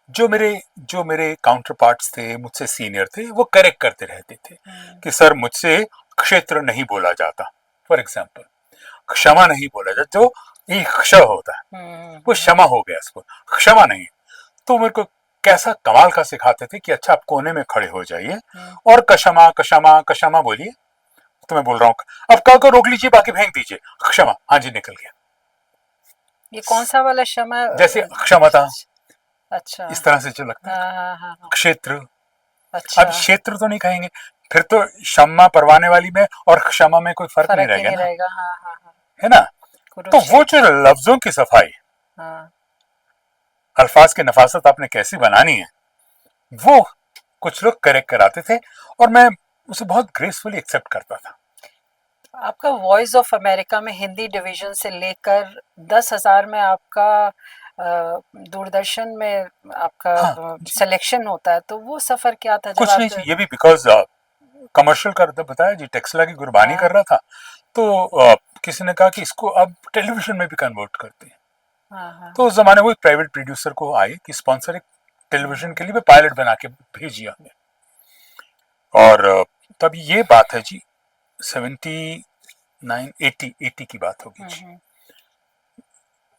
Speaker 2: जो मेरे काउंटर पार्ट्स थे, मुझसे सीनियर थे, वो करेक्ट करते रहते थे कि सर मुझसे क्षेत्र नहीं बोला जाता, फॉर एग्जाम्पल क्षमा नहीं बोला जाता, जो एक क्ष होता है वो क्षमा हो गया, इसको क्षमा नहीं। तो मेरे को कैसा कमाल का सिखाते थे कि अच्छा आप कोने में खड़े हो जाइए और कशमा कशमा कशमा बोलिए। तो मैं बोल रहा हूँ, अब कल को रोक लीजिए, बाकी फेंक दीजिए, क्षमा, हाँ जी निकल गया।
Speaker 1: ये कौन सा वाला क्षमा?
Speaker 2: जैसे क्षमता,
Speaker 1: अच्छा,
Speaker 2: इस तरह से जो लगता है।
Speaker 1: हाँ।
Speaker 2: क्षेत्र,
Speaker 1: अच्छा,
Speaker 2: अब क्षेत्र तो नहीं कहेंगे, फिर तो क्षमा परवाने वाली में और क्षमा में कोई फर्क नहीं रहेगा ना,
Speaker 1: हाँ।
Speaker 2: है ना। तो वो जो लफ्जों की सफाई, अल्फाज की नफासत आपने कैसी बनानी है, वो कुछ लोग करेक्ट कराते थे और मैं उसे बहुत ग्रेसफुली एक्सेप्ट करता था।
Speaker 1: आपका वॉइस ऑफ अमेरिका में हिंदी डिवीजन से लेकर 10,000 में आपका दूरदर्शन में आपका
Speaker 2: हाँ,
Speaker 1: सिलेक्शन होता है, तो वो सफर क्या था? जब
Speaker 2: कुछ
Speaker 1: आप
Speaker 2: नहीं, ये भी बिकॉज कमर्शियल कर बताया जी, टेक्सला की कुर्बानी कर रहा था, तो किसी ने कहा कि इसको अब टेलीविजन में भी कन्वर्ट करते हैं। तो उस जमाने वो एक प्राइवेट प्रोड्यूसर को आए कि स्पॉन्सर एक टेलीविजन के लिए मैं पायलट बना के भेजिए हमें। और तब ये बात है जी 80 की बात होगी जी,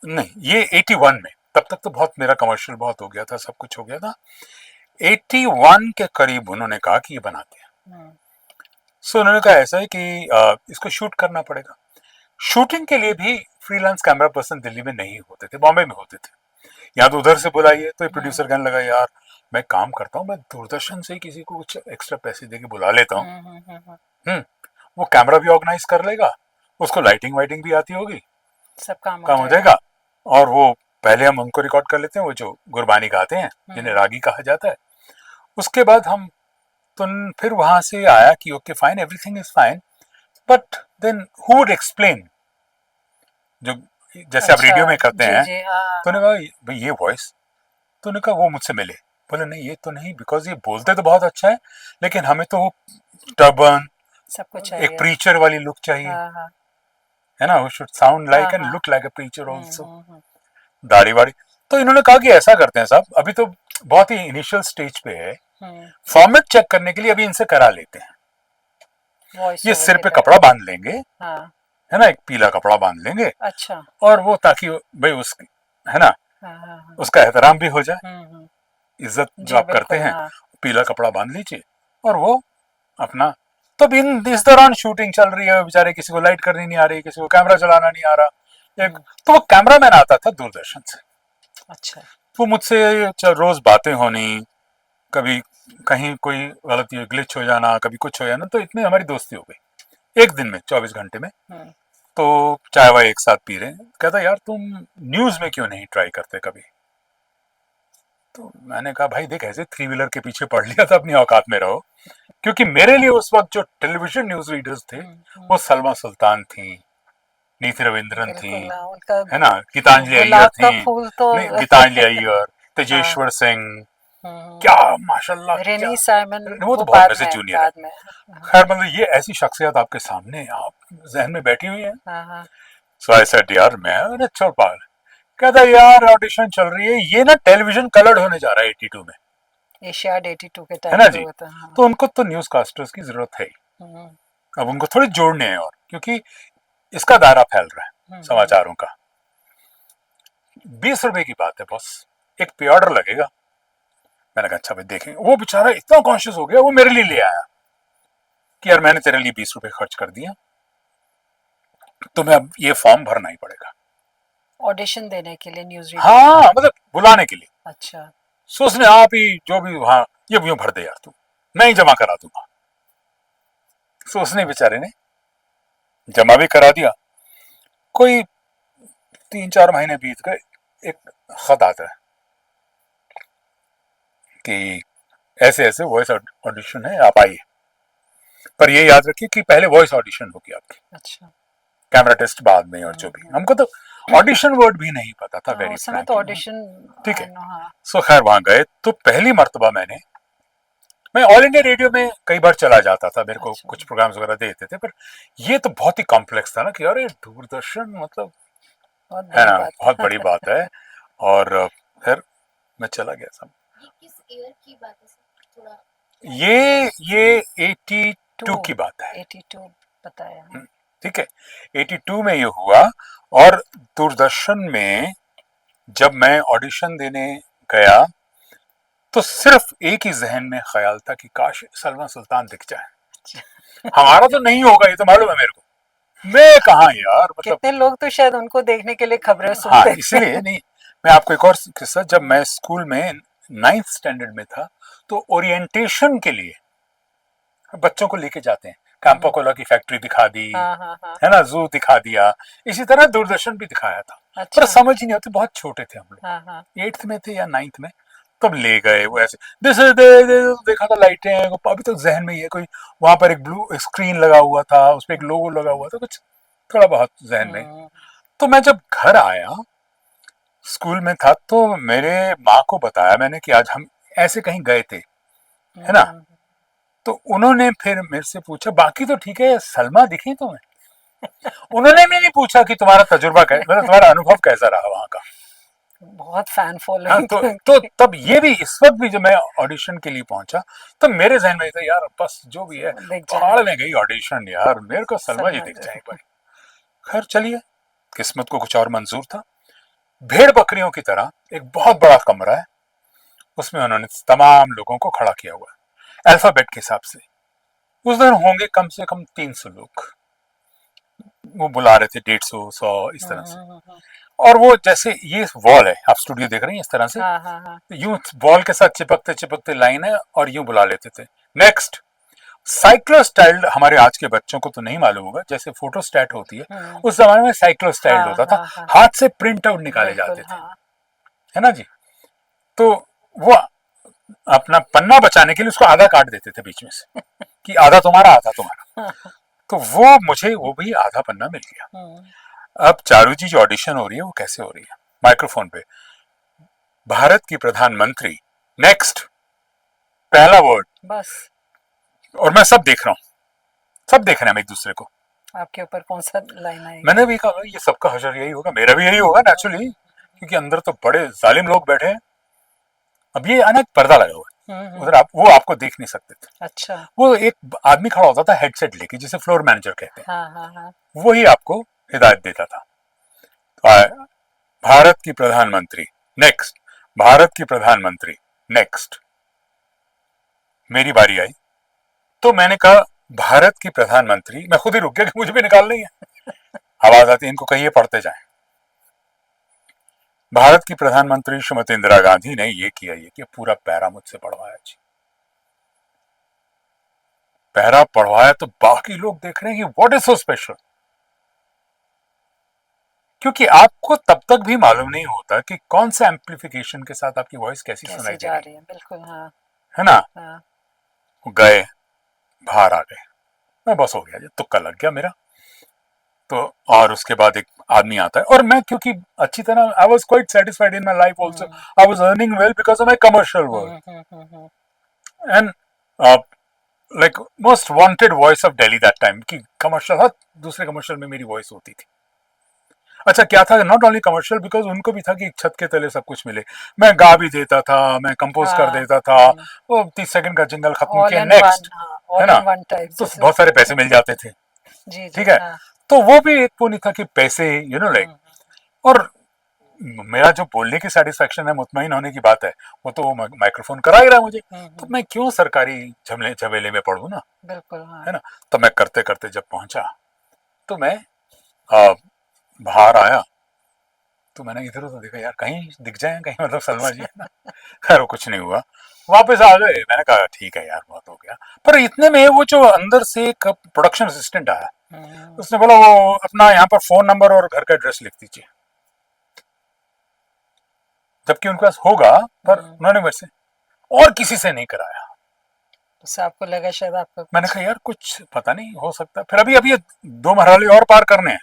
Speaker 2: नहीं ये 81 में, तब तक तो बहुत मेरा कमर्शियल बहुत हो गया था, सब कुछ हो गया था। 81 के करीब उन्होंने कहा कि ये बनाते हैं। सो उन्होंने कहा ऐसा है कि इसको शूट करना पड़ेगा। शूटिंग के लिए भी फ्रीलांस कैमरा पर्सन दिल्ली में नहीं होते थे, बॉम्बे में होते थे। या तो उधर से बुलाइए, तो प्रोड्यूसर कहने लगा यार मैं काम करता हूँ, मैं दूरदर्शन से किसी को कुछ एक्स्ट्रा पैसे देके बुला लेता हूँ, वो कैमरा भी ऑर्गेनाइज कर लेगा, उसको लाइटिंग वाइटिंग भी आती होगी,
Speaker 1: सब काम
Speaker 2: हो जाएगा। और वो पहले हम उनको रिकॉर्ड कर लेते हैं, वो जो गुरबानी गाते हैं, जिन्हें रागी कहा जाता है। उसके बाद हम तो फिर वहां से आया कि okay fine, everything is fine, but then who would explain, जो जैसे आप रेडियो में करते हैं। तो उन्होंने कहा भाई ये वॉइस, तो उन्होंने कहा वो मुझसे मिले। बोले नहीं ये तो नहीं, बिकॉज ये बोलते तो बहुत अच्छा है, लेकिन हमें तो वो टर्बन,
Speaker 1: सब कुछ
Speaker 2: एक प्रीचर वाली लुक चाहिए, है ना, वो should sound like and look like a preacher also, दाढ़ी वाड़ी। तो इन्होंने कहा कि ऐसा करते हैं साहब, अभी तो बहुत ही इनिशियल स्टेज पे है, फॉर्मेट चेक करने के लिए अभी इनसे करा लेते हैं। ये सिर पे कपड़ा बांध लेंगे, है ना, एक पीला कपड़ा बांध लेंगे,
Speaker 1: अच्छा,
Speaker 2: और वो ताकि भाई उसकी, है ना, उसका एहतराम भी हो जाए, इज्जत जो आप करते हैं, पीला कपड़ा बांध लीजिए और वो अपना। तो इस दौरान शूटिंग चल रही है, बेचारे किसी को लाइट करनी नहीं आ रही, किसी को कैमरा चलाना नहीं आ रहा, एक तो वो कैमरामैन आता था दूरदर्शन से।
Speaker 1: अच्छा,
Speaker 2: वो मुझसे रोज बातें होनी, कभी कहीं कोई गलती ग्लिच हो जाना, कभी कुछ हो जाना, तो इतनी हमारी दोस्ती हो गई एक दिन में, 24 घंटे में। तो चाय वाय एक साथ पी रहे हैं, कहता यार तुम न्यूज में क्यों नहीं ट्राई करते कभी। तो मैंने कहा भाई देख, ऐसे 3 व्हीलर के पीछे पढ़ लिया था, अपनी औकात में रहो। क्योंकि मेरे लिए उस वक्त जो टेलीविजन न्यूज रीडर्स थे, वो सलमा सुल्तान थी, नीति रविंद्रन थी, है ना, गीतांजलि अय्यर थी, नहीं गीतांजलि अय्यर, तेजेश्वर सिंह, क्या माशाल्लाह,
Speaker 1: रेनी साइमन,
Speaker 2: वो तो बहुत वैसे जूनियर है। खैर मतलब ये ऐसी शख्सियत आपके सामने आप जहन में बैठी हुई है। सो आई सेड यार मैं छोड़ पा, कहता यार ऑडिशन चल रही है, ये ना टेलीविजन कलर्ड होने जा रहा है 82 में,
Speaker 1: एशियाड 82 के
Speaker 2: है
Speaker 1: टाइम
Speaker 2: ना
Speaker 1: पे
Speaker 2: जी।
Speaker 1: हुआ था, हाँ।
Speaker 2: तो उनको तो न्यूज कास्टर्स की जरूरत है ही।
Speaker 1: हम्म,
Speaker 2: अब उनको थोड़ी जोड़ने हैं, और क्योंकि इसका दायरा फैल रहा है
Speaker 1: हम्म,
Speaker 2: समाचारों का। 20 रुपए की बात है बॉस, एक पे ऑर्डर लगेगा। मैंने कहा अच्छा भाई देखेंगे। वो बेचारा इतना कॉन्शियस हो गया, वो मेरे लिए ले आया कि यार मैंने तेरे लिए 20 रुपए खर्च कर दिया, तुम्हें अब ये फॉर्म भरना ही पड़ेगा।
Speaker 1: ऑडिशन देने के लिए न्यूज रीडर का।
Speaker 2: हाँ मतलब बुलाने के लिए।
Speaker 1: अच्छा।
Speaker 2: सो उसने आप ही जो भी, हाँ ये यूं भर दे यार तू, मैं ही जमा करा दूंगा। सो उसने बेचारे ने जमा भी करा दिया। कोई 3-4 महीने बीत गए, एक खत आता है कि ऐसे ऐसे वॉइस ऑडिशन है, आप आइए। पर ये याद रखिए कि पहले वॉइस ऑडिशन होगी आपकी,
Speaker 1: अच्छा।
Speaker 2: कैमरा टेस्ट बाद में। और जो भी,
Speaker 1: हम्म।
Speaker 2: हमको तो ऑडिशन वर्ड भी नहीं पता था,
Speaker 1: हाँ,
Speaker 2: वेरी
Speaker 1: उस समय तो
Speaker 2: फ्रैंकली।
Speaker 1: ऑडिशन।
Speaker 2: ठीक
Speaker 1: आई
Speaker 2: है।
Speaker 1: नो, हाँ।
Speaker 2: सो खैर वहां गए तो पहली मर्तबा मैं ऑल इंडिया रेडियो में कई बार चला जाता था, मेरे को
Speaker 1: अच्छा,
Speaker 2: कुछ प्रोग्राम्स वगैरह देते थे, पर ये तो बहुत ही कॉम्प्लेक्स था ना कि अरे दूरदर्शन मतलब,
Speaker 1: बहुत
Speaker 2: है
Speaker 1: बड़ी
Speaker 2: ना,
Speaker 1: बात
Speaker 2: बहुत
Speaker 1: है।
Speaker 2: बड़ी बात है। और फिर मैं चला गया सब।
Speaker 3: ये किस ईयर की बात है सर, थोड़ा याद
Speaker 2: ये 82
Speaker 1: टू
Speaker 2: की बात है।
Speaker 1: 82 बताया, हाँ।
Speaker 2: ठीक है, 82 में ये हुआ। और दूरदर्शन में जब मैं ऑडिशन देने गया तो सिर्फ एक ही जहन में ख्याल था कि काश सलमा सुल्तान दिख जाए। हमारा तो नहीं होगा, ये तो मालूम है मेरे को। मैं कहा यार, मतलब
Speaker 1: कितने लोग तो शायद उनको देखने के लिए खबरें
Speaker 2: हाँ
Speaker 1: सुनते थे।
Speaker 2: इसलिए नहीं। मैं आपको एक और किस्सा, जब
Speaker 1: हम्म,
Speaker 2: मैं स्कूल में 9th स्टैंडर्ड में था तो ओरिएंटेशन के लिए बच्चों को लेके जाते हैं, कैंपा
Speaker 1: हम्म,
Speaker 2: कोला की फैक्ट्री दिखा दी,
Speaker 1: हाँ, हाँ, हाँ।
Speaker 2: है ना, जू दिखा दिया। इसी तरह दूरदर्शन भी दिखाया था, पर
Speaker 1: अच्छा।
Speaker 2: समझ ही नहीं होती, बहुत छोटे थे हम
Speaker 1: हाँ, हाँ।
Speaker 2: लोग, 8th में थे या 9th में। तब ले गए वो ऐसे, दिस इज देखा था लाइटें, अभी तक जहन में ही है। कोई वहां पर एक ब्लू स्क्रीन लगा हुआ था, उस पर एक लोगो लगा हुआ था, कुछ थोड़ा बहुत जहन में।
Speaker 1: हम्म,
Speaker 2: तो मैं जब घर आया, स्कूल में था, तो मेरे माँ को बताया मैंने कि आज हम ऐसे कहीं गए थे, है ना।
Speaker 1: हम्म।
Speaker 2: तो उन्होंने फिर मेरे से पूछा बाकी तो ठीक है, सलमा दिखी तुम्हें? उन्होंने भी नहीं पूछा कि तुम्हारा तजुर्बा कैसा, मतलब तुम्हारा अनुभव कैसा रहा वहां का।
Speaker 1: बहुत फैन
Speaker 2: हाँ
Speaker 1: फॉलोइंग
Speaker 2: तो तब ये भी, इस वक्त भी जब मैं ऑडिशन के लिए पहुंचा तो मेरे जहन में था यार बस जो भी है,
Speaker 1: दिख जाए।
Speaker 2: भाड़ में गई ऑडिशन यार, मेरे को सलमा जी
Speaker 1: सलमान
Speaker 2: दिख जाए एक
Speaker 1: जी।
Speaker 2: बार। खैर चलिए, किस्मत को कुछ और मंजूर था। भेड़ बकरियों की तरह एक बहुत बड़ा कमरा है, उसमें उन्होंने तमाम लोगों को खड़ा किया हुआ है अल्फाबेट के हिसाब से। उस दिन होंगे कम से कम 300 लोग। वो बुला रहे थे 150, 100 इस तरह से।
Speaker 1: हम्म।
Speaker 2: और वो जैसे ये वॉल है, आप स्टूडियो देख रहे हैं इस तरह से,
Speaker 1: हाँ, हाँ, हाँ।
Speaker 2: यूं बॉल के साथ चिपकते चिपकते लाइन है और यूं बुला लेते थे नेक्स्ट। साइक्लोस्टाइल्ड हमारे आज के बच्चों को तो नहीं मालूम होगा, जैसे फोटोस्टैट होती है,
Speaker 1: हम्म।
Speaker 2: उस जमाने में साइक्लोस्टाइल्ड
Speaker 1: हाँ,
Speaker 2: होता था,
Speaker 1: हाँ, हाँ।
Speaker 2: हाथ से प्रिंट आउट निकाले
Speaker 1: बिल्कुल,
Speaker 2: जाते थे,
Speaker 1: हाँ।
Speaker 2: है ना जी। तो वो अपना पन्ना बचाने के लिए उसको आधा काट देते थे बीच में से, कि आधा तुम्हारा आधा तुम्हारा। तो वो मुझे वो भी आधा पन्ना मिल गया।
Speaker 1: हम्म।
Speaker 2: अब चारू जी जो ऑडिशन हो रही है वो कैसे हो रही है, माइक्रोफोन पे भारत की प्रधानमंत्री, नेक्स्ट, पहला वर्ड,
Speaker 1: बस
Speaker 2: और मैं सब देख रहा हूँ, सब देख रहे हैं हम एक दूसरे को।
Speaker 1: आपके ऊपर कौन सा लाइन आएगी।
Speaker 2: मैंने भी कहा ये सबका हशर यही होगा, मेरा भी यही होगा नेचुरली, क्योंकि अंदर तो बड़े जालिम लोग बैठे हैं। अब ये अना पर्दा लगा हुआ है उधर, आप वो आपको देख नहीं सकते थे।
Speaker 1: अच्छा।
Speaker 2: वो एक आदमी खड़ा होता था हेडसेट लेके, जिसे फ्लोर मैनेजर कहते
Speaker 1: हाँ, हाँ, हाँ।
Speaker 2: हैं, वही आपको हिदायत देता था। भारत की प्रधानमंत्री, नेक्स्ट, भारत की प्रधानमंत्री, नेक्स्ट। मेरी बारी आई तो मैंने कहा भारत की प्रधानमंत्री, मैं खुद ही रुक गया कि मुझे भी निकालनी है। आवाज आती है इनको कहिए पढ़ते जाएं। भारत की प्रधानमंत्री श्रीमती इंदिरा गांधी ने ये किया, ये किया, पूरा पैरा मुझसे पढ़वाया जी। पैरा पढ़वाया तो बाकी लोग देख रहे हैं कि व्हाट इज सो स्पेशल, क्योंकि आपको तब तक भी मालूम नहीं होता कि कौन सा एम्पलीफिकेशन के साथ आपकी वॉइस कैसी सुनाई
Speaker 1: कैसे
Speaker 2: दे
Speaker 1: जा
Speaker 2: रही
Speaker 1: रही है, बिल्कुल, हाँ।
Speaker 2: है ना।
Speaker 1: हाँ।
Speaker 2: वो गए, बाहर आ गए, मैं बस हो गया जी, तुक्का लग गया मेरा। तो और उसके बाद एक आदमी आता है, और मैं क्योंकि अच्छी तरह I was quite satisfied in my life also,
Speaker 1: hmm,
Speaker 2: I was earning well because of my commercial work,
Speaker 1: hmm, hmm.
Speaker 2: And like most wanted voice of Delhi that time, कि कमर्शियल, हर दूसरे कमर्शियल में मेरी वॉइस होती थी। अच्छा क्या था, not only commercial, because उनको भी था कि छत के तले सब कुछ मिले। मैं गा भी देता था, मैं कंपोज कर
Speaker 1: हाँ।
Speaker 2: देता था, वो 30 सेकंड का जिंगल खत्म
Speaker 1: ऑल
Speaker 2: किया,
Speaker 1: इन वन,
Speaker 2: नेक्स्ट,
Speaker 1: हाँ,
Speaker 2: है
Speaker 1: ऑल
Speaker 2: ना,
Speaker 1: इन वन टाइप
Speaker 2: तो
Speaker 1: जैसे
Speaker 2: बहुत
Speaker 1: उसको
Speaker 2: सारे पैसे
Speaker 1: बोलते
Speaker 2: मिल
Speaker 1: हैं।
Speaker 2: जाते थे।
Speaker 1: जी, जी,
Speaker 2: ठीक है,
Speaker 1: हाँ।
Speaker 2: तो वो भी एक वो नहीं था कि पैसे, लाइक, और मेरा जो बोलने की सेटिस्फेक्शन है, मुतमईन होने की बात है, वो तो वो माइक्रोफोन करा ही रहा है मुझे, तो मैं क्यों सरकारी झमेले झमेले में पढ़ूं ना,
Speaker 1: बिल्कुल, हाँ।
Speaker 2: है ना। तो मैं करते करते जब पहुंचा, तो मैं अ, बाहर आया, तो मैंने इधर उधर देखा, यार कहीं दिख जाए कहीं, मतलब सलमा जी, है ना। खैर वो कुछ नहीं हुआ, वापस आ गए। मैंने कहा ठीक है यार, बहुत हो गया। पर इतने में वो जो अंदर से एक प्रोडक्शन असिस्टेंट आया,
Speaker 1: हुँ,
Speaker 2: उसने बोला वो अपना यहाँ पर फोन नंबर और घर का एड्रेस लिख दीजिए, जबकि उनके पास होगा, पर
Speaker 1: हुँ।
Speaker 2: उन्होंने वैसे और किसी से नहीं कराया।
Speaker 1: उससे आपको लगा शायद आपका
Speaker 2: मैंने
Speaker 1: कुछ
Speaker 2: कहा यार कुछ पता नहीं हो सकता। फिर अभी अभी ये 2 मरहले और पार करने हैं,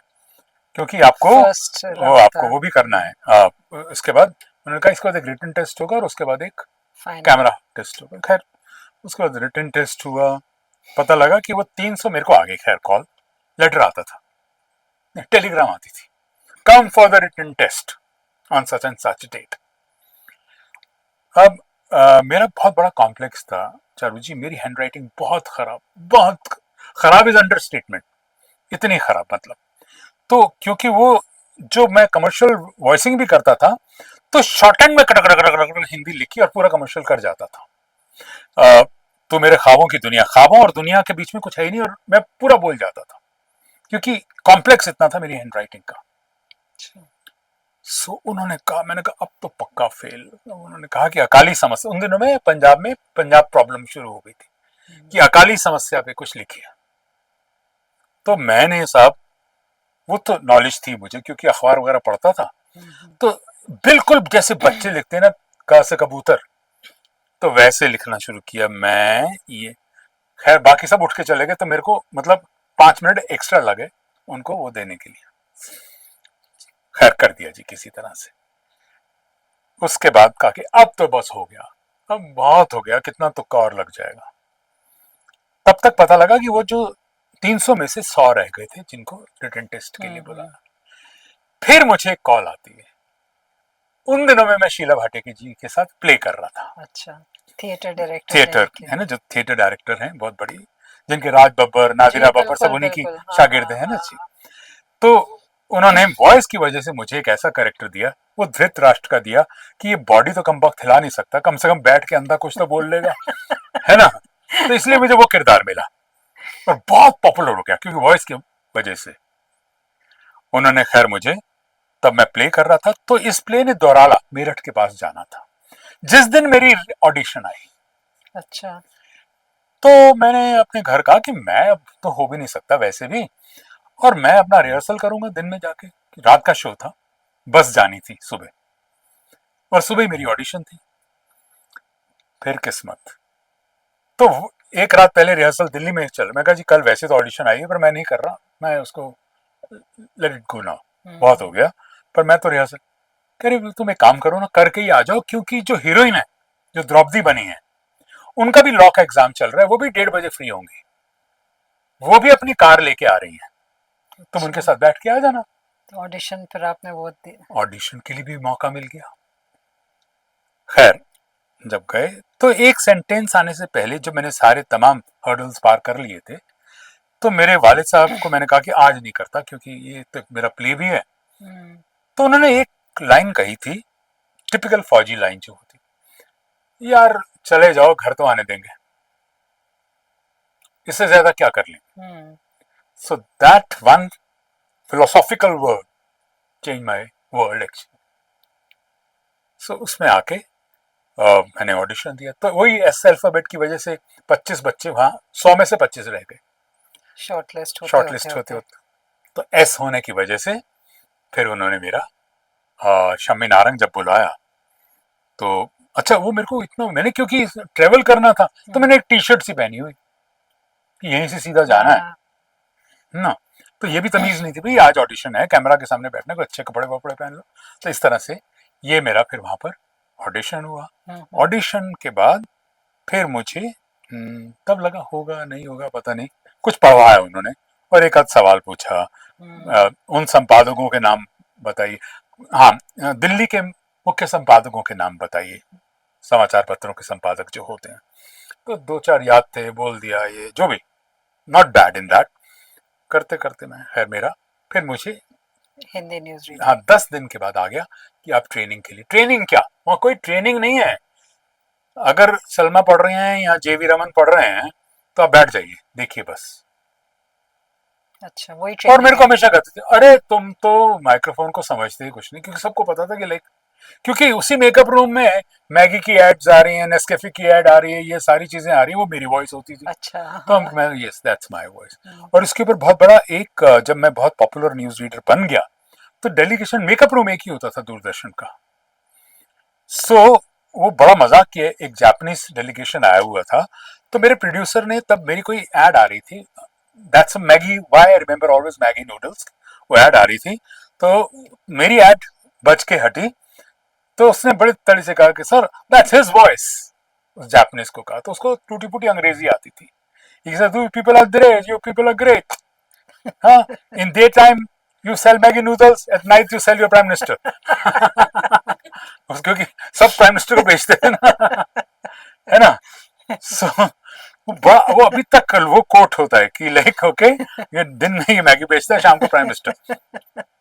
Speaker 2: क्योंकि आपको
Speaker 1: फर्स्ट राउंड था।
Speaker 2: वो भी करना है। इसके बाद उन्होंने कहा इसके बाद एक रिटन टेस्ट होगा और उसके बाद एक
Speaker 1: फाइनल।
Speaker 2: कैमरा टेस्ट होगा। खैर उसके बाद रिटन टेस्ट हुआ, पता लगा कि वो 300 मेरे को आ गई। खैर कॉल लेटर आता था, टेलीग्राम आती थी, come for the written test on such and such date. अब मेरा बहुत बड़ा कॉम्प्लेक्स था चारू जी, मेरी हैंडराइटिंग बहुत खराब, बहुत खराब इज अंडर स्टेटमेंट, इतनी खराब मतलब। तो क्योंकि वो जो मैं कमर्शियल वॉइसिंग भी करता था, तो शॉर्ट हैंड में कटक कटक कटक कटक हिंदी लिखी और पूरा कमर्शियल कर जाता था। तो मेरे ख्वाबों की दुनिया, ख्वाबों और दुनिया के बीच में कुछ है ही नहीं, और मैं पूरा बोल जाता था, क्योंकि कॉम्प्लेक्स इतना था मेरी हैंडराइटिंग का।
Speaker 1: अच्छा।
Speaker 2: सो उन्होंने कहा, मैंने कहा अब तो पक्का फेल। उन्होंने कहा कि अकाली समस्या, उन दिनों में पंजाब प्रॉब्लम शुरू हो गई थी,
Speaker 1: हुँ,
Speaker 2: कि अकाली समस्या पे कुछ लिखिए। तो मैंने साहब, वो तो नॉलेज थी मुझे क्योंकि अखबार वगैरह पढ़ता था,
Speaker 1: हुँ, हुँ।
Speaker 2: तो बिल्कुल जैसे बच्चे लिखते हैं ना, क से कबूतर, तो वैसे लिखना शुरू किया मैं ये। खैर बाकी सब उठ के चले गए, तो मेरे को मतलब 5 मिनट एक्स्ट्रा लगे उनको वो देने के लिए। खैर कर दिया जी किसी तरह से। उसके बाद कहा कि अब तो बस हो गया, अब बहुत हो गया, कितना तुक्का और लग जाएगा। तब तक पता लगा कि वो जो 300 में से 100 रह गए थे जिनको रिटन टेस्ट के लिए
Speaker 1: हुँ, हुँ।
Speaker 2: बुलाया। फिर मुझे एक कॉल आती है, उन दिनों में मैं शीला भाटे जी के साथ प्ले कर रहा था,
Speaker 1: अच्छा, थिएटर डायरेक्टर थे
Speaker 2: थिएटर,
Speaker 1: आपके।
Speaker 2: है ना, जो थिएटर डायरेक्टर हैं बहुत बड़ी, जिनके राज बब्बर,
Speaker 1: जी,
Speaker 2: नादिरा बब्बर सब
Speaker 1: बिल्कुल,
Speaker 2: उन्हीं की
Speaker 1: बिल्कुल। हाँ,
Speaker 2: शागिर्द
Speaker 1: हाँ,
Speaker 2: है ना
Speaker 1: हाँ,
Speaker 2: जी।
Speaker 1: हाँ।
Speaker 2: तो उन्होंने वॉइस की वजह से मुझे एक ऐसा कैरेक्टर दिया, वो धृत राष्ट्र का दिया, कि ये बॉडी तो कम वक्त हिला नहीं सकता, कम से कम बैठ के अंदर कुछ तो बोल लेगा, है ना। तो इसलिए मुझे वो किरदार मिला और बहुत पॉपुलर हो गया क्योंकि वॉइस की वजह से। उन्होंने खैर मुझे, तब मैं प्ले कर रहा था, तो इस प्ले ने दोराला मेरठ के पास जाना था जिस दिन मेरी ऑडिशन आई।
Speaker 1: अच्छा।
Speaker 2: तो मैंने अपने घर कहा कि मैं अब तो हो भी नहीं सकता वैसे भी, और मैं अपना रिहर्सल करूंगा दिन में जाके। रात का शो था, बस जानी थी सुबह, और सुबह ही मेरी ऑडिशन थी। फिर किस्मत, तो एक रात पहले रिहर्सल दिल्ली में चल, मैं कहा जी कल वैसे तो ऑडिशन आई है पर मैं नहीं कर रहा, मैं उसको लेट इट गो नाउ,
Speaker 1: हुँ,
Speaker 2: बहुत हो
Speaker 1: हुँ।
Speaker 2: गया। पर मैं तो रिहर्सल, कह रही तुम एक काम करो ना, करके ही आ जाओ, क्योंकि जो हीरोइन है, जो द्रौपदी बनी है, उनका भी लॉ का एग्जाम चल रहा है, वो भी 1:30 बजे फ्री होंगी, वो भी अपनी कार लेके आ रही है, तुम उनके
Speaker 1: अच्छा,
Speaker 2: साथ बैठ के आ जाना।
Speaker 1: तो ऑडिशन फिर आपने वो दे
Speaker 2: ऑडिशन के लिए भी मौका मिल गया। खैर जब गए, तो एक सेंटेंस आने से पहले जब मैंने सारे तमाम हर्डल्स पार कर लिए थे, तो मेरे वालिद साहब को मैंने कहा कि आज नहीं करता क्योंकि ये तो मेरा प्ले भी है।
Speaker 1: हुँ,
Speaker 2: तो उन्होंने एक लाइन कही थी, टिपिकल फौजी लाइन जो होती, यार चले जाओ घर तो आने देंगे, इससे ज्यादा क्या कर लें।
Speaker 1: हुँ।
Speaker 2: So that one philosophical word change my world actually. So उसमें आके मैंने ऑडिशन दिया, तो वही एस अल्फाबेट की वजह से 25 बच्चे वहां, 100 में से 25 रह गए
Speaker 1: शॉर्टलिस्ट होते,
Speaker 2: शॉर्ट
Speaker 1: होते,
Speaker 2: लिस्ट होते
Speaker 1: होते।
Speaker 2: होते। तो एस होने की वजह से फिर उन्होंने मेरा शम्मी नारंग जब बुलाया, तो अच्छा वो मेरे को इतना, मैंने क्योंकि ट्रेवल करना था, तो
Speaker 1: हुँ।
Speaker 2: मैंने एक टी शर्ट सी पहनी हुई कि यहीं से सीधा जाना
Speaker 1: हाँ,
Speaker 2: है ना। तो ये भी तमीज नहीं थी भाई आज ऑडिशन है, कैमरा के सामने बैठने को, अच्छे कपड़े वपड़े पहन लो। तो इस तरह से ये मेरा फिर वहां पर ऑडिशन हुआ।
Speaker 1: हुँ, हुँ।
Speaker 2: ऑडिशन के बाद फिर मुझे तब लगा होगा नहीं होगा पता नहीं, कुछ पढ़वाया उन्होंने और एक आध सवाल पूछा,
Speaker 1: हुँ,
Speaker 2: उन संपादकों के नाम बताइए। हाँ, दिल्ली के मुख्य संपादकों के नाम बताइए, समाचार पत्रों के संपादक जो होते हैं। तो दो चार याद थे, बोल दिया, ये जो भी, नॉट बैड इन दैट। करते करते मैं, खैर मेरा, फिर मुझे,
Speaker 1: हिंदी न्यूज
Speaker 2: हाँ,
Speaker 1: रीडिंग।
Speaker 2: 10 दिन के बाद आ गया कि आप ट्रेनिंग के लिए, ट्रेनिंग क्या, वहाँ कोई ट्रेनिंग नहीं है। अगर सलमा पढ़ रहे हैं या जेवी रमन पढ़ रहे हैं तो आप बैठ जाइए, देखिए बस।
Speaker 1: अच्छा, वही
Speaker 2: और मेरे
Speaker 1: ट्रेनिंग
Speaker 2: को
Speaker 1: है।
Speaker 2: हमेशा कहते थे, अरे तुम तो माइक्रोफोन को समझते ही कुछ नहीं, क्योंकि सबको पता था कि लाइक, क्योंकि उसी मेकअप रूम में मैगी की एड्स आ रही हैं, नेस्कैफे की एड आ रही है, ये सारी चीजें आ रही हैं, वो मेरी वॉइस होती थी।
Speaker 1: अच्छा,
Speaker 2: तो
Speaker 1: हाँ।
Speaker 2: मैं, यस दैट्स माय वॉइस। और इसके ऊपर बहुत बड़ा एक, जब मैं बहुत पॉपुलर न्यूज रीडर बन गया तो डेलीगेशन मेकअप रूम एक ही होता था दूरदर्शन का। सो वो बड़ा मजाक किया, एक जापानीज डेलीगेशन आया हुआ था, तो मेरे प्रोड्यूसर ने, तब मेरी कोई एड आ रही थी, that's Maggi, why I remember always Maggi noodles, वो एड आ रही थी। तो मेरी एड बच के हटी, तो उसने बड़े तरीके से कहा कि सर दैट्स हिज वॉइस, उस जापानीज को कहा, तो उसको टूटी फूटी अंग्रेजी आती थी। He said, "You people are great. You people are great. Huh? In daytime you sell Maggi noodles. At night you sell your prime minister." क्योंकि सब प्राइम मिनिस्टर को बेचते थे ना, है ना। सो वो अभी तक वो कोट होता है कि लाइक, ओके, ये दिन में ये मैगी बेचता है, शाम को प्राइम मिनिस्टर,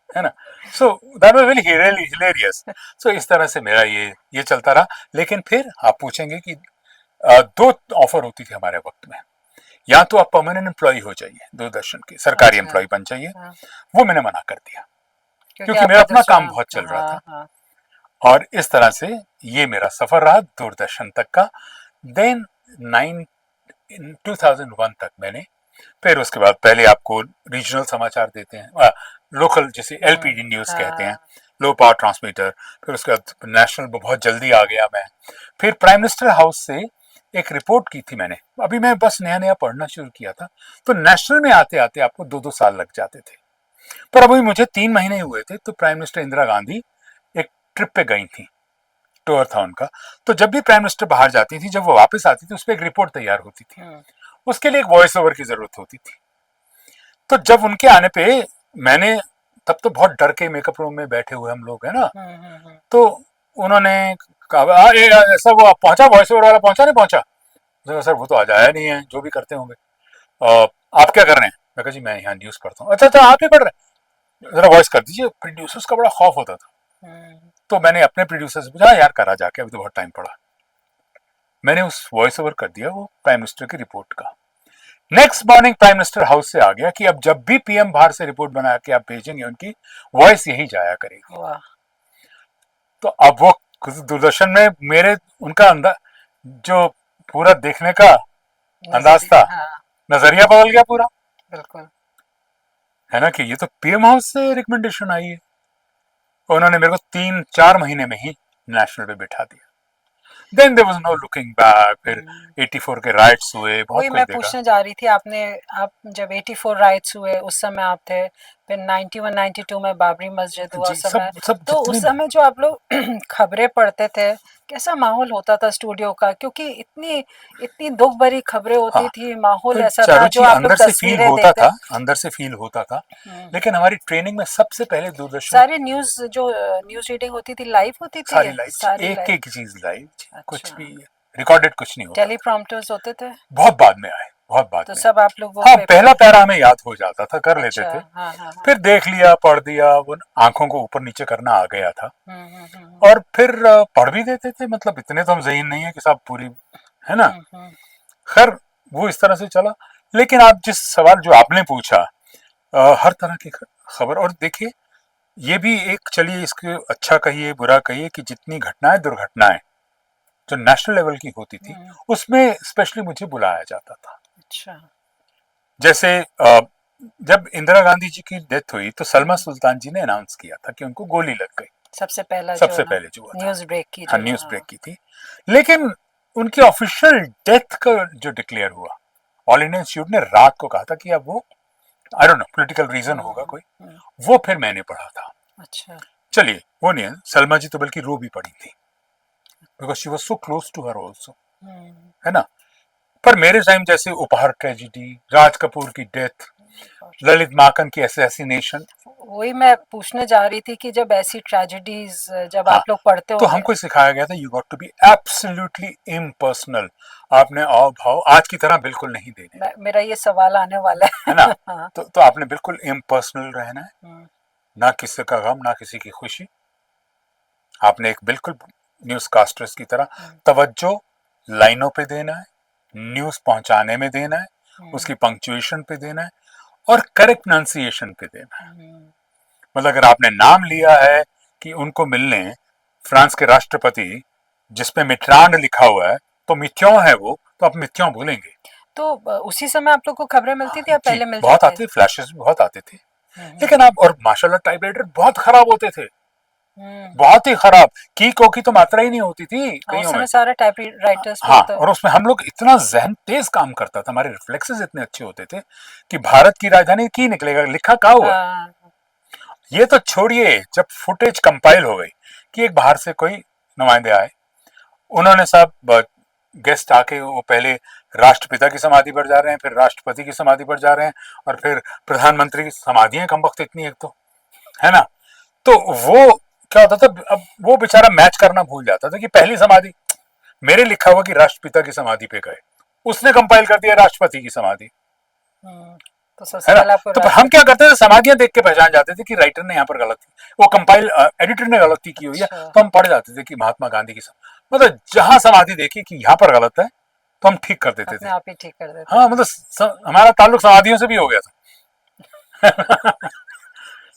Speaker 2: है ना। So that was very hilarious. So इस तरह से मेरा ये चलता रहा। लेकिन फिर आप पूछेंगे कि दो ऑफर होती थी हमारे वक्त में, या तो आप परमानेंट एम्प्लॉय हो जाइए दूरदर्शन के, सरकारी
Speaker 1: अच्छा,
Speaker 2: एम्प्लॉय बन जाइए।
Speaker 1: हाँ,
Speaker 2: वो मैंने मना कर दिया,
Speaker 1: क्योंकि
Speaker 2: क्योंकि मेरा
Speaker 1: आपका
Speaker 2: अपना
Speaker 1: दूसरा।
Speaker 2: काम बहुत चल रहा था।
Speaker 1: हाँ, हाँ।
Speaker 2: और इस तरह से ये मेरा सफर रहा दूरदर्शन तक का। देन 2001 तक मैंने, फिर उसके बाद पहले आपको रीजनल समाचार देते हैं, लोकल, जिसे एलपीडी न्यूज कहते हैं,
Speaker 1: हाँ।
Speaker 2: Low power transmitter. फिर उसके बाद नेशनल बहुत जल्दी आ गया मैं। फिर प्राइम मिनिस्टर हाउस से एक रिपोर्ट की थी मैंने, अभी मैं बस नया नया पढ़ना शुरू किया था, तो नेशनल में आते आते आपको 2-2 साल लग जाते थे। पर अभी मुझे 3 महीने हुए थे तो प्राइम मिनिस्टर इंदिरा गांधी एक ट्रिप पे गई थी, टूर था उनका। तो जब भी प्राइम मिनिस्टर बाहर जाती थी, जब वो वापस आती थी, उस पर एक रिपोर्ट तैयार होती थी,
Speaker 1: हम्म,
Speaker 2: उसके लिए एक वॉइस ओवर की जरूरत होती थी। तो जब उनके आने पे मैंने, तब तो बहुत डर के मेकअप रूम में बैठे हुए हम लोग, है ना। तो उन्होंने कहा, ऐसा वो पहुंचा, वॉइस ओवर वाला पहुंचा, नहीं पहुंचा? तो सर वो तो आज आया नहीं है, जो भी करते होंगे। आप क्या कर रहे हैं? मैं कहा जी मैं यहाँ न्यूज पढ़ता हूँ। अच्छा अच्छा, आप ही पढ़ रहे हैं, जरा वॉइस कर दीजिए। प्रोड्यूसर्स का बड़ा खौफ होता था। तो मैंने अपने प्रोड्यूसर से पूछा, यार करा जाके, अभी तो बहुत टाइम पड़ा। मैंने उस वॉइस ओवर कर दिया वो प्राइम मिनिस्टर की रिपोर्ट का। Next morning prime minister house से आ गया कि अब जब भी पीएम बाहर से रिपोर्ट बना के आप भेजेंगे, उनकी वॉइस यही जाया करेगी।
Speaker 1: वाह।
Speaker 2: तो अब वो दूरदर्शन में मेरे, उनका अंदर जो पूरा देखने का अंदाज था,
Speaker 1: हाँ,
Speaker 2: नजरिया बदल गया पूरा,
Speaker 1: बिल्कुल।
Speaker 2: है ना, कि ये तो पीएम हाउस से रिकमेंडेशन आई है। उन्होंने मेरे को 3-4 महीने में ही नेशनल पे बिठा दिया। Then there was no looking back. फिर 84 के राइट्स हुए, बहुत
Speaker 1: वही
Speaker 2: कुछ
Speaker 1: मैं
Speaker 2: देखा।
Speaker 1: पूछने जा रही थी, आप जब 84 राइट्स हुए उस समय आप थे, फिर 91 92 में बाबरी मस्जिद हुआ
Speaker 2: जी,
Speaker 1: उस
Speaker 2: सब
Speaker 1: समय।
Speaker 2: सब
Speaker 1: तो
Speaker 2: जितने
Speaker 1: उस
Speaker 2: भी,
Speaker 1: समय जो आप लोग खबरें पढ़ते थे, कैसा माहौल होता था स्टूडियो का? क्योंकि इतनी इतनी दुख भरी खबरें होती
Speaker 2: हाँ,
Speaker 1: थी, माहौल
Speaker 2: तो
Speaker 1: ऐसा था जो
Speaker 2: चारुचि
Speaker 1: आप लोग
Speaker 2: अंदर से फील
Speaker 1: तस्वीरें
Speaker 2: होता
Speaker 1: देखते।
Speaker 2: था, अंदर से फील होता था।
Speaker 1: हम्म,
Speaker 2: लेकिन हमारी ट्रेनिंग में सबसे पहले दूरदर्शन,
Speaker 1: सारी न्यूज जो न्यूज रीडिंग होती थी लाइव होती थी,
Speaker 2: सारी लाइव,
Speaker 1: सारी
Speaker 2: एक
Speaker 1: लाइव।
Speaker 2: एक चीज लाइव, कुछ
Speaker 1: अच्छा,
Speaker 2: भी रिकॉर्डेड कुछ नहीं होता था।
Speaker 1: टेलीप्रॉम्प्टर्स होते थे?
Speaker 2: बहुत बाद में आए, बहुत बाद
Speaker 1: तो
Speaker 2: में।
Speaker 1: सब आप लोग वो
Speaker 2: हाँ,
Speaker 1: पेपर।
Speaker 2: पहला पैरा हमें याद हो जाता था, कर लेते
Speaker 1: अच्छा,
Speaker 2: थे।
Speaker 1: हाँ, हाँ, हाँ।
Speaker 2: फिर देख लिया, पढ़ दिया, वो आंखों को ऊपर नीचे करना आ गया था।
Speaker 1: हम्म।
Speaker 2: और फिर पढ़ भी देते थे, मतलब इतने तो हम ज़हीन नहीं है कि साहब पूरी, है ना।
Speaker 1: हम्म।
Speaker 2: खैर वो इस तरह से चला। लेकिन आप जिस सवाल जो आपने पूछा, हर तरह की खबर, और देखिए ये भी एक, चलिए इसके अच्छा कहिए बुरा कहिए, कि जितनी घटनाएं दुर्घटनाएं जो नेशनल लेवल की होती थी, उसमें स्पेशली मुझे बुलाया जाता था।
Speaker 1: अच्छा।
Speaker 2: जैसे जब इंदिरा गांधी जी की डेथ हुई तो सलमा सुल्तान जी ने अनाउंस किया था कि उनको गोली लग गई,
Speaker 1: सबसे पहला जो
Speaker 2: सबसे
Speaker 1: ना
Speaker 2: पहले जो हुआ था।
Speaker 1: न्यूज ब्रेक की
Speaker 2: हाँ,
Speaker 1: जो,
Speaker 2: न्यूज ब्रेक
Speaker 1: हाँ।
Speaker 2: की थी। लेकिन उनकी ऑफिशियल डेथ का जो डिक्लेयर हुआ, ऑल इंडिया इंस्टीट्यूट ने रात को कहा था कि अब वो, I don't know, political reason होगा कोई,
Speaker 1: हम्म,
Speaker 2: वो फिर मैंने पढ़ा था।
Speaker 1: अच्छा।
Speaker 2: चलिए वो नहीं है, सलमा जी तो बल्कि रो भी पड़ी थी, because she was so close to her also,
Speaker 1: hmm,
Speaker 2: है ना। पर मेरे टाइम जैसे उपहार ट्रेजिडी, राज कपूर की डेथ, ललित माकन की असैसिनेशन।
Speaker 1: वही मैं पूछने जा रही थी कि जब ऐसी ट्रेजेडीज जब
Speaker 2: हाँ,
Speaker 1: आप लोग पढ़ते
Speaker 2: तो
Speaker 1: होंगे।
Speaker 2: हमको सिखाया गया था you got to be absolutely impersonal. आपने हाव भाव आज की तरह बिल्कुल नहीं देने,
Speaker 1: मेरा ये सवाल आने वाला
Speaker 2: है ना।
Speaker 1: है। हाँ।
Speaker 2: तो आपने बिल्कुल इम्पर्सनल रहना है,
Speaker 1: हम्म,
Speaker 2: ना किसी का गम ना किसी की खुशी। आपने एक बिल्कुल न्यूज कास्टर्स की तरह
Speaker 1: हम्म,
Speaker 2: तवज्जो लाइनों पे देना है, न्यूज पहुंचाने में देना है, उसकी
Speaker 1: हम्म,
Speaker 2: पंक्चुएशन पे देना है और करेक्ट प्रोनाउंसिएशन पे देना है।
Speaker 1: हम्म,
Speaker 2: मतलब अगर आपने नाम लिया है कि उनको मिलने फ्रांस के राष्ट्रपति जिसपे मिट्रांड लिखा हुआ है, तो मित्यों है वो, तो आप मित्यों बोलेंगे।
Speaker 1: तो उसी समय आप लोग को खबरें मिलती थी या
Speaker 2: जी
Speaker 1: पहले मिल
Speaker 2: बहुत
Speaker 1: जाते?
Speaker 2: आते थे, फ्लैशेस भी बहुत आते थे।
Speaker 1: हम्म,
Speaker 2: लेकिन आप और माशाल्लाह टाइपराइटर बहुत खराब होते थे,
Speaker 1: हम्म।
Speaker 2: बहुत ही खराब। की को की तो मात्रा ही नहीं होती थी
Speaker 1: हाँ, उस
Speaker 2: कईयों में।
Speaker 1: समय सारे टाइप राइटर्स पे
Speaker 2: हाँ,
Speaker 1: तो।
Speaker 2: और उसमें हम लोग इतना जहन तेज काम करता था, हमारे रिफ्लेक्सेस इतने अच्छे होते थे कि भारत की राजधानी की निकलेगा, लिखा क्या हुआ है।
Speaker 1: हाँ,
Speaker 2: ये तो छोड़िए, जब फुटेज कंपाइल हो गई कि एक बाहर से कोई नुमाइंदे आए, उन्होंने सब गेस्ट आके वो पहले राष्ट्रपिता की समाधि पर जा रहे हैं, फिर राष्ट्रपति की समाधि पर जा रहे हैं, और फिर प्रधानमंत्री की समाधियां कम वक्त इतनी, एक तो है ना। तो वो क्या होता था, अब वो बेचारा मैच करना भूल जाता था कि पहली समाधि मेरे लिखा हुआ कि राष्ट्रपिता की समाधि पे गए, उसने कंपाइल कर दिया राष्ट्रपति की समाधि,
Speaker 1: हम्म। तो सबसे
Speaker 2: है ना।
Speaker 1: पहले आपको
Speaker 2: तो हम
Speaker 1: राष्ट्रपति।
Speaker 2: क्या करते थे, समाधियां देख के पहचान जाते थे कि राइटर ने यहाँ पर गलत, वो कंपाइल एडिटर ने गलती की हुई है,
Speaker 1: अच्छा।
Speaker 2: तो हम पढ़ जाते थे कि महात्मा गांधी की मतलब जहां समाधि देखी कि यहाँ पर गलत है तो हम ठीक कर देते
Speaker 1: अपने
Speaker 2: थे।
Speaker 1: आप ही ठीक कर देते
Speaker 2: हाँ,
Speaker 1: हैं।
Speaker 2: मतलब हमारा ताल्लुक समाधियों से भी हो गया था।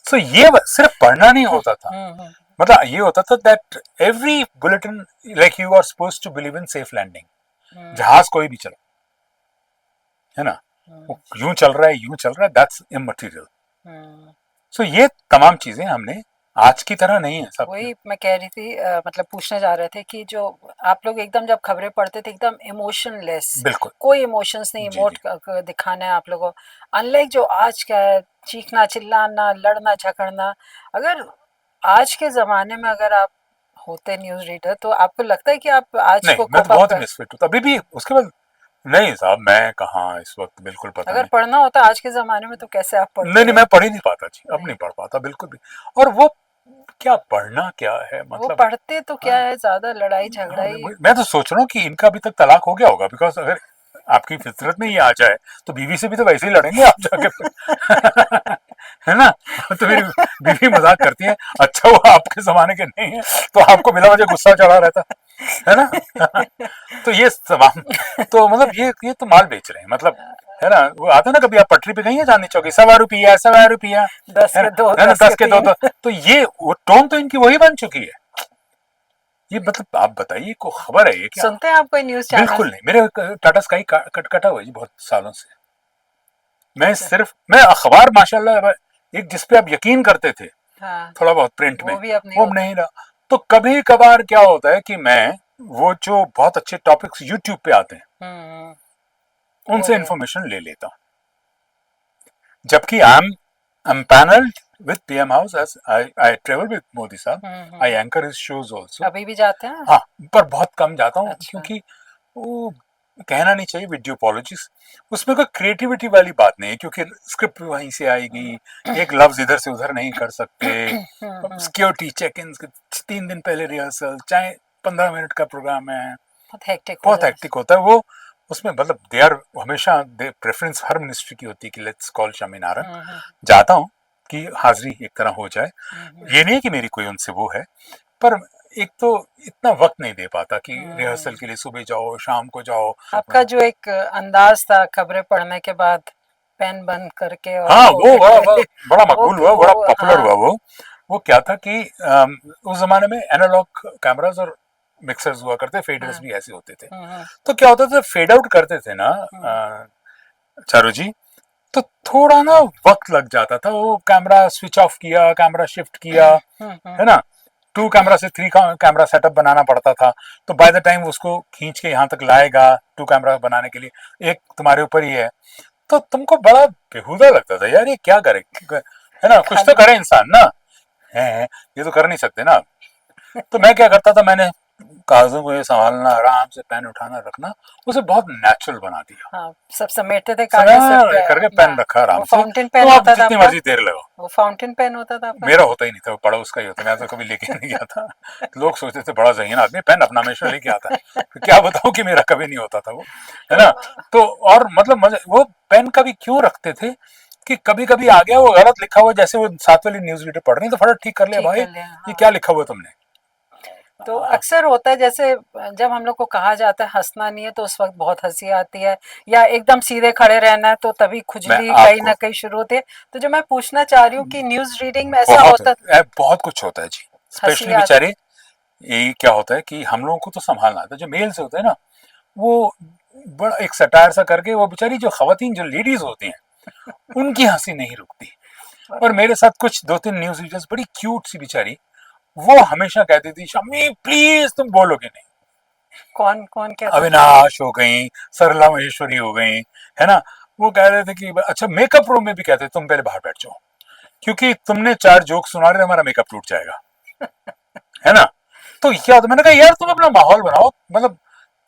Speaker 2: सो ये सिर्फ पढ़ना नहीं होता था,
Speaker 1: हम्म।
Speaker 2: मतलब ये होता था that every bulletin like you are suppose to believe in safe landing.
Speaker 1: Hmm,
Speaker 2: जहाज कोई भी चला, है ना, वो
Speaker 1: हम्म,
Speaker 2: यूं चल रहा है, यूं चल रहा है, दैट्स इमटेरियल।
Speaker 1: हम्म।
Speaker 2: सो ये तमाम चीजें हमने आज की तरह नहीं है सब।
Speaker 1: वही मैं कह रही थी, मतलब पूछने जा रहे थे कि जो आप लोग एकदम जब खबरें पढ़ते थे एकदम इमोशनलेस,
Speaker 2: बिल्कुल।
Speaker 1: कोई इमोशंस नहीं,
Speaker 2: जी
Speaker 1: इमोट
Speaker 2: जी।
Speaker 1: दिखाना है आप लोगों को। अनलाइक जो आज का है, चीखना चिल्लाना लड़ना झगड़ना। अगर आज के ज़माने में अगर आप होते न्यूज़ रीडर तो आपको लगता है कि आप आज
Speaker 2: नहीं,
Speaker 1: को
Speaker 2: मैं तो
Speaker 1: कोप अप
Speaker 2: बहुत
Speaker 1: कर।
Speaker 2: मिसफिट हूँ अभी भी उसके बाद। नहीं साहब, मैं कहाँ इस वक्त, बिल्कुल पता
Speaker 1: अगर
Speaker 2: नहीं।
Speaker 1: पढ़ना होता आज के ज़माने में तो कैसे आप
Speaker 2: नहीं
Speaker 1: पढ़ते?
Speaker 2: नहीं, मैं पढ़ ही नहीं पाता जी, अब
Speaker 1: नहीं,
Speaker 2: नहीं पढ़ पाता बिल्कुल भी। और वो क्या पढ़ना क्या है
Speaker 1: वो
Speaker 2: मतलब।
Speaker 1: पढ़ते तो क्या
Speaker 2: हाँ,
Speaker 1: है, ज़्यादा लड़ाई
Speaker 2: हाँ,
Speaker 1: झगड़ा ही।
Speaker 2: मैं तो सोच रहा हूँ कि इनका अभी तक तलाक हो गया होगा, बिकॉज अगर आपकी फितरत में ये आ जाए तो बीवी से भी तो वैसे ही लड़ेंगे आप जाके फिर। है ना। तो मेरी बीवी मजाक करती है, अच्छा वो आपके जमाने के नहीं है तो आपको बिना वजह गुस्सा चढ़ा रहता है ना। तो ये तमाम, तो मतलब ये तो माल बेच रहे हैं मतलब, है ना। वो आता है ना, कभी आप पटरी पे गई है चांदनी चौकी, 1.25 रुपया 1.25 रुपया,
Speaker 1: 10
Speaker 2: है
Speaker 1: के दो,
Speaker 2: ना
Speaker 1: 10
Speaker 2: 10
Speaker 1: के
Speaker 2: के दो
Speaker 1: तीन।
Speaker 2: दो। तो ये वो टोन तो इनकी वही बन चुकी है। ये मतलब आप बताइए, को खबर है ये क्या।
Speaker 1: सुनते हैं आप कोई न्यूज़ चैनल?
Speaker 2: बिल्कुल नहीं, मेरे टाटा स्काई कटकटा हुआ है जी बहुत सालों से।
Speaker 1: अच्छा।
Speaker 2: मैं अखबार माशाल्लाह एक जिसपे आप यकीन करते थे
Speaker 1: हाँ,
Speaker 2: थोड़ा बहुत प्रिंट में,
Speaker 1: वो भी अब नहीं
Speaker 2: वो अब
Speaker 1: होता।
Speaker 2: नहीं रहा। तो कभी कभार क्या होता है कि मैं वो जो बहुत अच्छे टॉपिक्स यूट्यूब पे आते हैं
Speaker 1: हम्म। वो
Speaker 2: उनसे
Speaker 1: भी है।
Speaker 2: इंफॉर्मेशन ले लेता हूँ, जबकि I am panelled with PM House as I travel with Modi साहब, I
Speaker 1: hmm.
Speaker 2: anchor his shows also।
Speaker 1: अभी भी जाते हैं?
Speaker 2: हाँ, पर बहुत कम जाता हूँ
Speaker 1: अच्छा।
Speaker 2: क्योंकि वो कहना नहीं चाहिए वीडियोपोलॉजिक्स, उसमें कोई क्रिएटिविटी वाली बात नहीं है क्योंकि स्क्रिप्ट वहीं से आएगी, एक लफ्ज इधर से उधर नहीं कर सकते। सिक्योरिटी चेक इन 3 दिन पहले रिहर्सल, चाहे 15 मिनट का प्रोग्राम है,
Speaker 1: बहुत हेक्टिक हो
Speaker 2: बहुत
Speaker 1: जाए।
Speaker 2: हेक्टिक होता है वो। उसमें मतलब दे आर हमेशा दे प्रेफरेंस हर मिनिस्ट्री की होती है कि लेट्स कॉल शमीन आरन।
Speaker 1: हम्म,
Speaker 2: जाता हूँ कि हाजिरी एक तरह हो जाए,
Speaker 1: हम्म,
Speaker 2: ये नहीं है कि मेरी कोई उनसे वो है, पर एक तो इतना वक्त नहीं दे पाता कि रिहर्सल
Speaker 1: हम्म।
Speaker 2: के लिए सुबह जाओ शाम को जाओ।
Speaker 1: आपका जो एक अंदाज था खबरें पढ़ने के बाद पेन बंद करके और
Speaker 2: हाँ,
Speaker 1: वो
Speaker 2: वो बड़ा
Speaker 1: फिर
Speaker 2: बड़ा मकबूल हुआ, बड़ा
Speaker 1: वो
Speaker 2: पॉपुलर
Speaker 1: हाँ।
Speaker 2: हुआ वो क्या था कि उस जमाने में एनालॉग कैमरास और मिक्सर्स हुआ करते, फेडर्स
Speaker 1: हाँ।
Speaker 2: भी ऐसे होते थे।
Speaker 1: हम्म,
Speaker 2: तो क्या होता था, फेड आउट करते थे ना
Speaker 1: हम्म,
Speaker 2: चारू जी, तो थोड़ा ना वक्त लग जाता था। वो कैमरा स्विच ऑफ किया, कैमरा शिफ्ट किया, है ना, 2 कैमरा से 3 कैमरा सेटअप बनाना पड़ता था। तो बाय द टाइम उसको खींच के यहाँ तक लाएगा 2 कैमरा बनाने के लिए, एक तुम्हारे ऊपर ही है, तो तुमको बड़ा बेहुदा लगता था यार, ये क्या करे, है ना, कुछ तो
Speaker 1: खाली।
Speaker 2: करे इंसान ना। है ये तो कर नहीं सकते ना। तो मैं क्या करता था, मैंने कागजों को ये संभालना, आराम से पेन उठाना रखना, उसे बहुत नेचुरल बना दिया।
Speaker 1: हाँ, सब समेटते थे कागज से
Speaker 2: समय करके पेन रखा आराम
Speaker 1: वो
Speaker 2: से,
Speaker 1: फाउंटेन
Speaker 2: तो
Speaker 1: पेन
Speaker 2: आप
Speaker 1: होता था
Speaker 2: जितनी
Speaker 1: आपका?
Speaker 2: मर्जी देर लगाओ।
Speaker 1: वो फाउंटेन पेन होता था आपका?
Speaker 2: मेरा होता ही नहीं था, वो पड़ोस का ही होता, मैं तो कभी लेके नहीं गया था। लोग सोचते थे बड़ा ज़हीन आदमी पेन अपना हमेशा लेके आता है, तो क्या बताऊं कि मेरा कभी नहीं होता था वो, है ना। तो और मतलब वो पेन कभी क्यों रखते थे कि कभी कभी आ गया वो गलत लिखा हुआ, जैसे वो साथ वाली न्यूज रीडर पढ़ रही है तो फटाफट ठीक कर लिया,
Speaker 1: ठीक
Speaker 2: भाई
Speaker 1: कर लिया,
Speaker 2: ये
Speaker 1: हाँ।
Speaker 2: क्या लिखा हुआ तुमने।
Speaker 1: तो अक्सर होता है जैसे जब हम लोग को कहा जाता है हंसना नहीं है तो उस वक्त बहुत हंसी आती है, या एकदम सीधे खड़े रहना है तो तभी
Speaker 2: मैं
Speaker 1: खुजली कहीं ना
Speaker 2: आपको
Speaker 1: कहीं शुरू होती है। तो जो मैं पूछना चाह रही हूँ कि न्यूज रीडिंग में ऐसा होता,
Speaker 2: बहुत कुछ होता है जी,
Speaker 1: हंसी
Speaker 2: स्पेशली
Speaker 1: आती,
Speaker 2: बेचारे, ये क्या होता है कि हम लोगों को तो संभालना आता है, जो मेल्स होते हैं ना, वो बड़ा एक सटायर सा करके, वो बेचारी जो खवातीन जो लेडीज होती हैं उनकी हंसी नहीं रुकती। और मेरे साथ कुछ दो तीन न्यूज रीडर्स बड़ी क्यूट सी बेचारी, वो हमेशा कहती थी शम्मी प्लीज तुम बोलोगे नहीं।
Speaker 1: कौन कौन कहता था?
Speaker 2: अविनाश हो गई, सरला महेश्वरी हो गई, है ना, वो कह रहे थे कि अच्छा मेकअप रूम में भी कहते तुम पहले बाहर बैठ जाओ, क्योंकि तुमने चार जोक सुना रहे हमारा मेकअप टूट जाएगा, है ना। तो क्या, तो मैंने कहा यार तुम अपना माहौल बनाओ, मतलब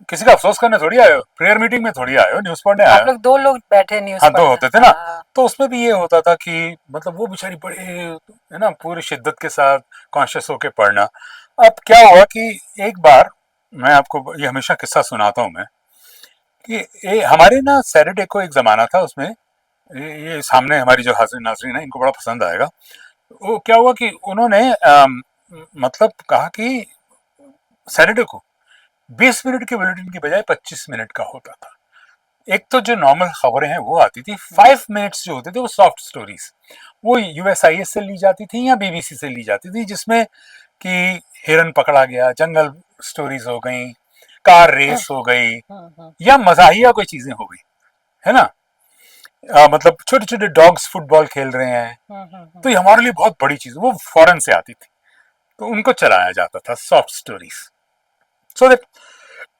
Speaker 2: किसी का अफसोस करने थोड़ी आए हो, प्रेयर मीटिंग में थोड़ी आए हो, न्यूज पढ़ने आए
Speaker 1: आप
Speaker 2: हो।
Speaker 1: लोग दो लोग बैठे न्यूज
Speaker 2: हाँ दो
Speaker 1: पढ़ने,
Speaker 2: होते थे ना,
Speaker 1: हाँ।
Speaker 2: तो उसमें भी ये होता था कि मतलब वो बेचारी बड़े, है ना, पूरी शिद्दत के साथ कॉन्शियस होके पढ़ना। अब क्या हुआ कि एक बार, मैं आपको ये हमेशा किस्सा सुनाता हूँ मैं, कि हमारे ना सैटरडे को एक जमाना था उसमें, ये सामने हमारी जो हाजिर नाजरीन है इनको बड़ा पसंद आएगा। वो क्या हुआ कि उन्होंने मतलब कहा कि सैटरडे को 20 मिनट के बुलेटिन की बजाय 25 मिनट का होता था। एक तो जो नॉर्मल खबरें हैं वो आती थी, 5 मिनट्स जो होते थे वो सॉफ्ट स्टोरीज, वो यूएसआईएस से ली जाती थी या बीबीसी से ली जाती थी, जिसमें कि हिरन पकड़ा गया, जंगल स्टोरीज हो गई, कार रेस हो गई,
Speaker 1: हम्म।
Speaker 2: या मजाहिया कोई चीजें हो गई, है ना। मतलब छोटे छोटे डॉग्स फुटबॉल खेल रहे हैं, तो ये हमारे लिए बहुत बड़ी चीज, वो फॉरेन से आती थी, तो उनको चलाया जाता था सॉफ्ट स्टोरीज, सो दैट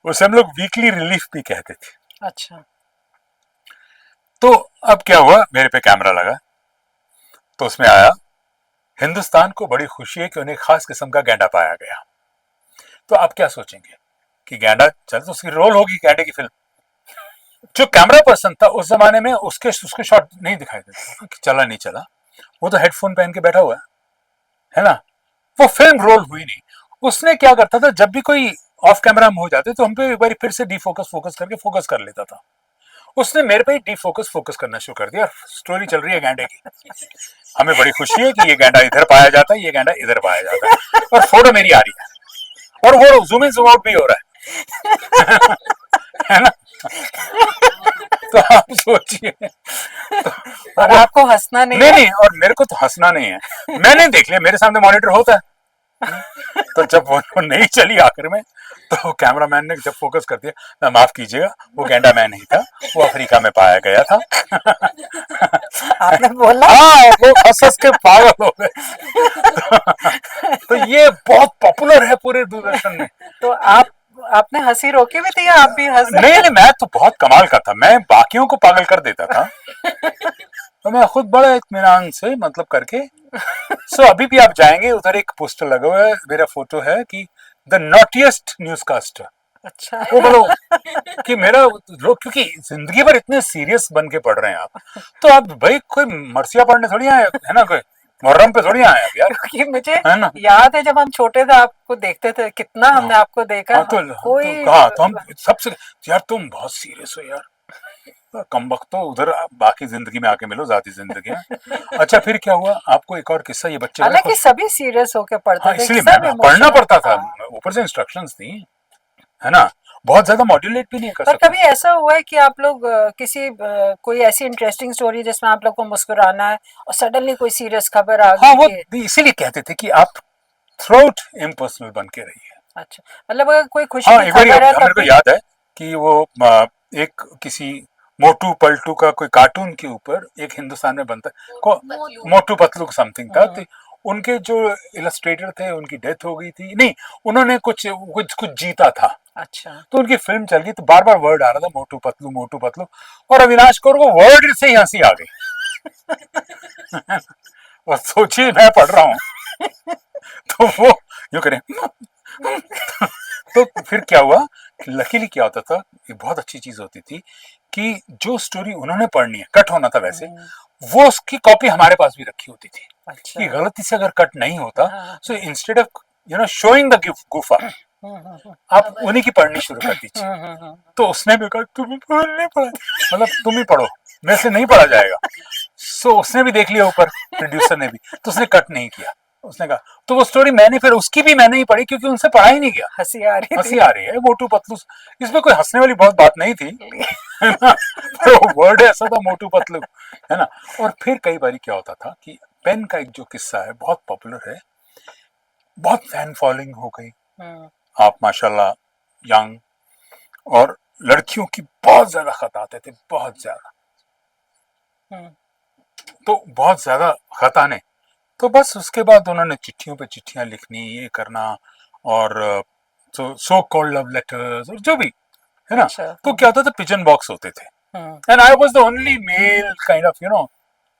Speaker 2: उसे हम लोग वीकली रिलीफ भी कहते थे।
Speaker 1: अच्छा।
Speaker 2: तो अब क्या हुआ, मेरे पे कैमरा लगा, तो उसमें आया हिंदुस्तान को बड़ी खुशी है कि उन्हें खास किस्म का गैंडा पाया गया। तो आप क्या सोचेंगे कि गैंडा चल, तो उसकी रोल होगी गैंडे की फिल्म। जो कैमरा पर्सन था उस जमाने में, उसके शॉट नहीं दिखाई देते कि चला नहीं चला, वो तो हेडफोन पहन के बैठा हुआ है ना, वो फिल्म रोल हुई नहीं। उसने क्या करता था, जब भी कोई ऑफ कैमरा हम हो जाते तो हम पे एक बार फिर से डी फोकस फोकस करके फोकस कर लेता था। उसने मेरे पे डी फोकस फोकस करना शुरू कर दिया, स्टोरी चल रही है गैंडे की, हमें बड़ी खुशी है कि ये गैंडा इधर पाया जाता है, ये गैंडा इधर पाया जाता है, और फोटो मेरी आ रही है, और वो जूम इन जूम आउट भी हो रहा है ना। तो आप सोचिए, तो
Speaker 1: और
Speaker 2: वो,
Speaker 1: आपको हंसना नहीं
Speaker 2: नहीं
Speaker 1: है?
Speaker 2: नहीं, और मेरे को तो हंसना नहीं है, मैंने देख लिया, मेरे सामने मॉनिटर होता है। तो जब वो नहीं चली आखिर में, तो कैमरामैन ने जब फोकस कर दिया, ना माफ कीजिएगा वो गैंडा मैन नहीं था, वो अफ्रीका में पाया गया था।
Speaker 1: आपने बोला?
Speaker 2: हाँ, वो हंस हंस के पागल हो गए। तो ये बहुत पॉपुलर है पूरे दूरदर्शन में।
Speaker 1: तो आपने हंसी रोकी भी थी या आप भी हंस
Speaker 2: नहीं नहीं, मैं तो बहुत कमाल का था, मैं बाकियों को पागल कर देता था, तो मैं खुद बड़ा इत्मीनान से मतलब करके। सो अभी भी आप जाएंगे उधर एक पोस्टर लगा हुआ है, मेरा फोटो है कि द नॉटिएस्ट न्यूज कास्टर।
Speaker 1: अच्छा।
Speaker 2: वो बोलो कि मेरा लोग, क्योंकि जिंदगी भर इतने सीरियस बन के पढ़ रहे हैं आप, तो आप भाई कोई मरसिया पढ़ने थोड़ी आए, है ना, कोई मुहर्रम पे थोड़ी आए आप यार,
Speaker 1: क्योंकि मुझे
Speaker 2: है ना।
Speaker 1: याद है जब हम छोटे थे आपको देखते थे, कितना हमने आपको देखा।
Speaker 2: हाँ
Speaker 1: कोई
Speaker 2: तो कहा तो हम सबसे, यार तुम बहुत सीरियस हो यार, कम वक्त तो उधर बाकी जिंदगी में आके मिलो, जाती जिंदगी में। अच्छा फिर क्या हुआ, आपको एक और किस्सा, ये बच्चे बड़े
Speaker 1: हालांकि
Speaker 2: खुश,
Speaker 1: सभी सीरियस होके पढ़ते
Speaker 2: हाँ
Speaker 1: थे,
Speaker 2: इसलिए
Speaker 1: सब
Speaker 2: मैं पढ़ना
Speaker 1: इमोशनल।
Speaker 2: पड़ता था,
Speaker 1: हाँ।
Speaker 2: ऊपर से इंस्ट्रक्शंस थी, है ना, बहुत ज्यादा मॉड्यूलेट भी नहीं कर
Speaker 1: पर
Speaker 2: सकता।
Speaker 1: कभी ऐसा हुआ है कि आप लोग किसी कोई ऐसी इंटरेस्टिंग स्टोरी जिसमें आप लोग को मुस्कुराना है और सडनली कोई सीरियस खबर आ
Speaker 2: हाँ
Speaker 1: गई
Speaker 2: वो
Speaker 1: कि,
Speaker 2: इसीलिए कहते थे कि आप थ्रोट इम्पर्सनल बन के रहिए।
Speaker 1: अच्छा, मतलब अगर कोई खुशी
Speaker 2: हाँ
Speaker 1: की
Speaker 2: एक बार
Speaker 1: खबर है तब
Speaker 2: मेरे को
Speaker 1: भी?
Speaker 2: याद है कि वो एक किसी मोटू पलटू का कोई कार्टून के ऊपर एक हिंदुस्तान में बनता को, मोटू पतलू समथिंग था, तो उनके जो इलस्ट्रेटर थे उनकी डेथ हो गई थी, नहीं उन्होंने कुछ कुछ कुछ जीता था,
Speaker 1: अच्छा।
Speaker 2: तो उनकी फिल्म चल गई, तो बार बार वर्ड आ रहा था मोटू पतलू मोटू पतलू, और अविनाश कौर को वर्ड से ही हंसी आ गई। और सोचिए मैं पढ़ रहा हूँ, तो वो यूं करें, तो फिर क्या हुआ, लकीली क्या होता था, ये बहुत अच्छी चीज होती थी कि जो स्टोरी उन्होंने पढ़नी है, कट होना था वैसे, वो उसकी कॉपी हमारे पास भी रखी होती थी
Speaker 1: अच्छा।
Speaker 2: कि गलती से अगर कट नहीं होता,
Speaker 1: हाँ।
Speaker 2: So instead of showing the गुफा, आप उन्हीं की पढ़नी शुरू कर दीजिए। तो उसने भी कहा तुम्हें नहीं पढ़ा, मतलब तुम ही पढ़ो, मेरे से नहीं पढ़ा जाएगा। सो उसने भी देख लिया ऊपर, प्रोड्यूसर ने भी, तो उसने कट नहीं किया। उसने कहा, तो वो स्टोरी मैंने फिर उसकी भी मैंने ही पढ़ी, क्योंकि उनसे पढ़ा ही नहीं गया।
Speaker 1: हंसी आ रही
Speaker 2: हंसी
Speaker 1: थी।
Speaker 2: आ रही है, मोटू पतलू, इसमें कोई हंसने वाली बहुत बात नहीं थी, है ना, पर वो वर्ड ऐसा था मोटू पतलू, है ना। और फिर कई बार क्या होता था कि पेन का एक जो किस्सा है बहुत पॉपुलर है, बहुत फैन फॉलोइंग हो गई, आप माशाल्लाह यंग, और लड़कियों की बहुत ज्यादा खत आते थे, बहुत ज्यादा, तो बहुत ज्यादा खत आने, तो बस उसके बाद उन्होंने चिट्ठियों पे चिट्ठियां लिखनी, ये करना, और सो कॉल्ड लव लेटर्स और जो भी, है ना।
Speaker 1: अच्छा।
Speaker 2: तो क्या होता था, पिजन बॉक्स होते थे, and I was the only mail kind of